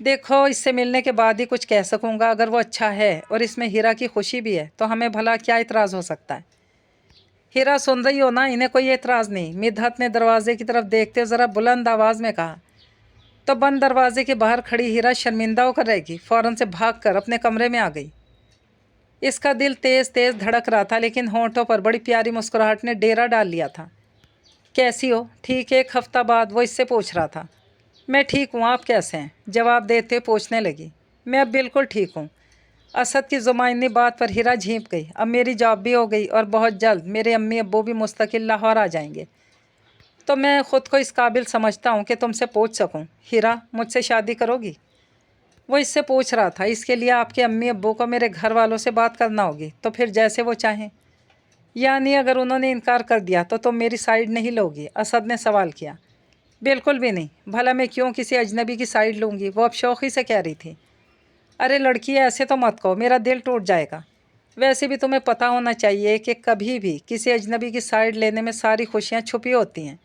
देखो, इससे मिलने के बाद ही कुछ कह सकूँगा। अगर वो अच्छा है और इसमें हीरा की खुशी भी है तो हमें भला क्या इतराज़ हो सकता है? हीरा, सुन रही हो ना? इन्हें कोई एतराज़ नहीं। मिदहत ने दरवाजे की तरफ देखते ज़रा बुलंद आवाज़ में कहा। तो बंद दरवाजे के बाहर खड़ी हीरा शर्मिंदा होकर रहेगी। फ़ौरन से भागकर अपने कमरे में आ गई। इसका दिल तेज़ तेज़ धड़क रहा था, लेकिन होंठों पर बड़ी प्यारी मुस्कुराहट ने डेरा डाल लिया था। कैसी हो? ठीक 1 हफ़्ता बाद वो इससे पूछ रहा था। मैं ठीक हूँ, आप कैसे हैं? जवाब देते पूछने लगी। मैं अब बिल्कुल ठीक हूँ। असद की ज़ुमाइनी बात पर हीरा झींप गई। अब मेरी जॉब भी हो गई और बहुत जल्द मेरे अम्मी अब्बू भी मुस्तकिल लाहौर आ जाएंगे, तो मैं ख़ुद को इस काबिल समझता हूँ कि तुमसे पूछ सकूँ, हीरा मुझसे शादी करोगी? वो इससे पूछ रहा था। इसके लिए आपके अम्मी अब्बू को मेरे घर वालों से बात करना होगी, तो फिर जैसे वो चाहें। यानी अगर उन्होंने इनकार कर दिया तो तुम मेरी साइड नहीं लोगी? असद ने सवाल किया। बिल्कुल भी नहीं। भला मैं क्यों किसी अजनबी की साइड लूँगी? वो अब शौक़ी से कह रही थी। अरे लड़की, ऐसे तो मत कहो, मेरा दिल टूट जाएगा। वैसे भी तुम्हें पता होना चाहिए कि कभी भी किसी अजनबी की साइड लेने में सारी खुशियाँ छुपी होती हैं,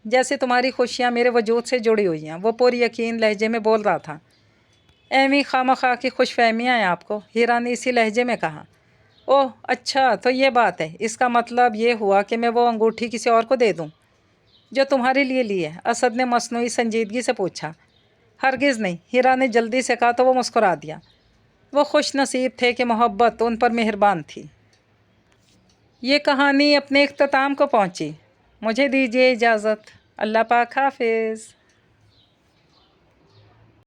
जैसे तुम्हारी खुशियाँ मेरे वजूद से जुड़ी हुई हैं। वो पूरी यकीन लहजे में बोल रहा था। एमी खामखा की खुशफहमियाँ हैं आपको, हीरा ने इसी लहजे में कहा। ओह अच्छा, तो ये बात है। इसका मतलब ये हुआ कि मैं वो अंगूठी किसी और को दे दूँ जो तुम्हारे लिए ली है? असद ने मसनूई संजीदगी से पूछा। हरगिज़ नहीं, हीरा ने जल्दी से कहा तो वो मुस्कुरा दिया। वो खुश नसीब थे कि मोहब्बत उन पर मेहरबान थी। ये कहानी अपने इख्तिताम को पहुँची। मुझे दीजिए इजाज़त। अल्लाह पाक हाफ़िज़।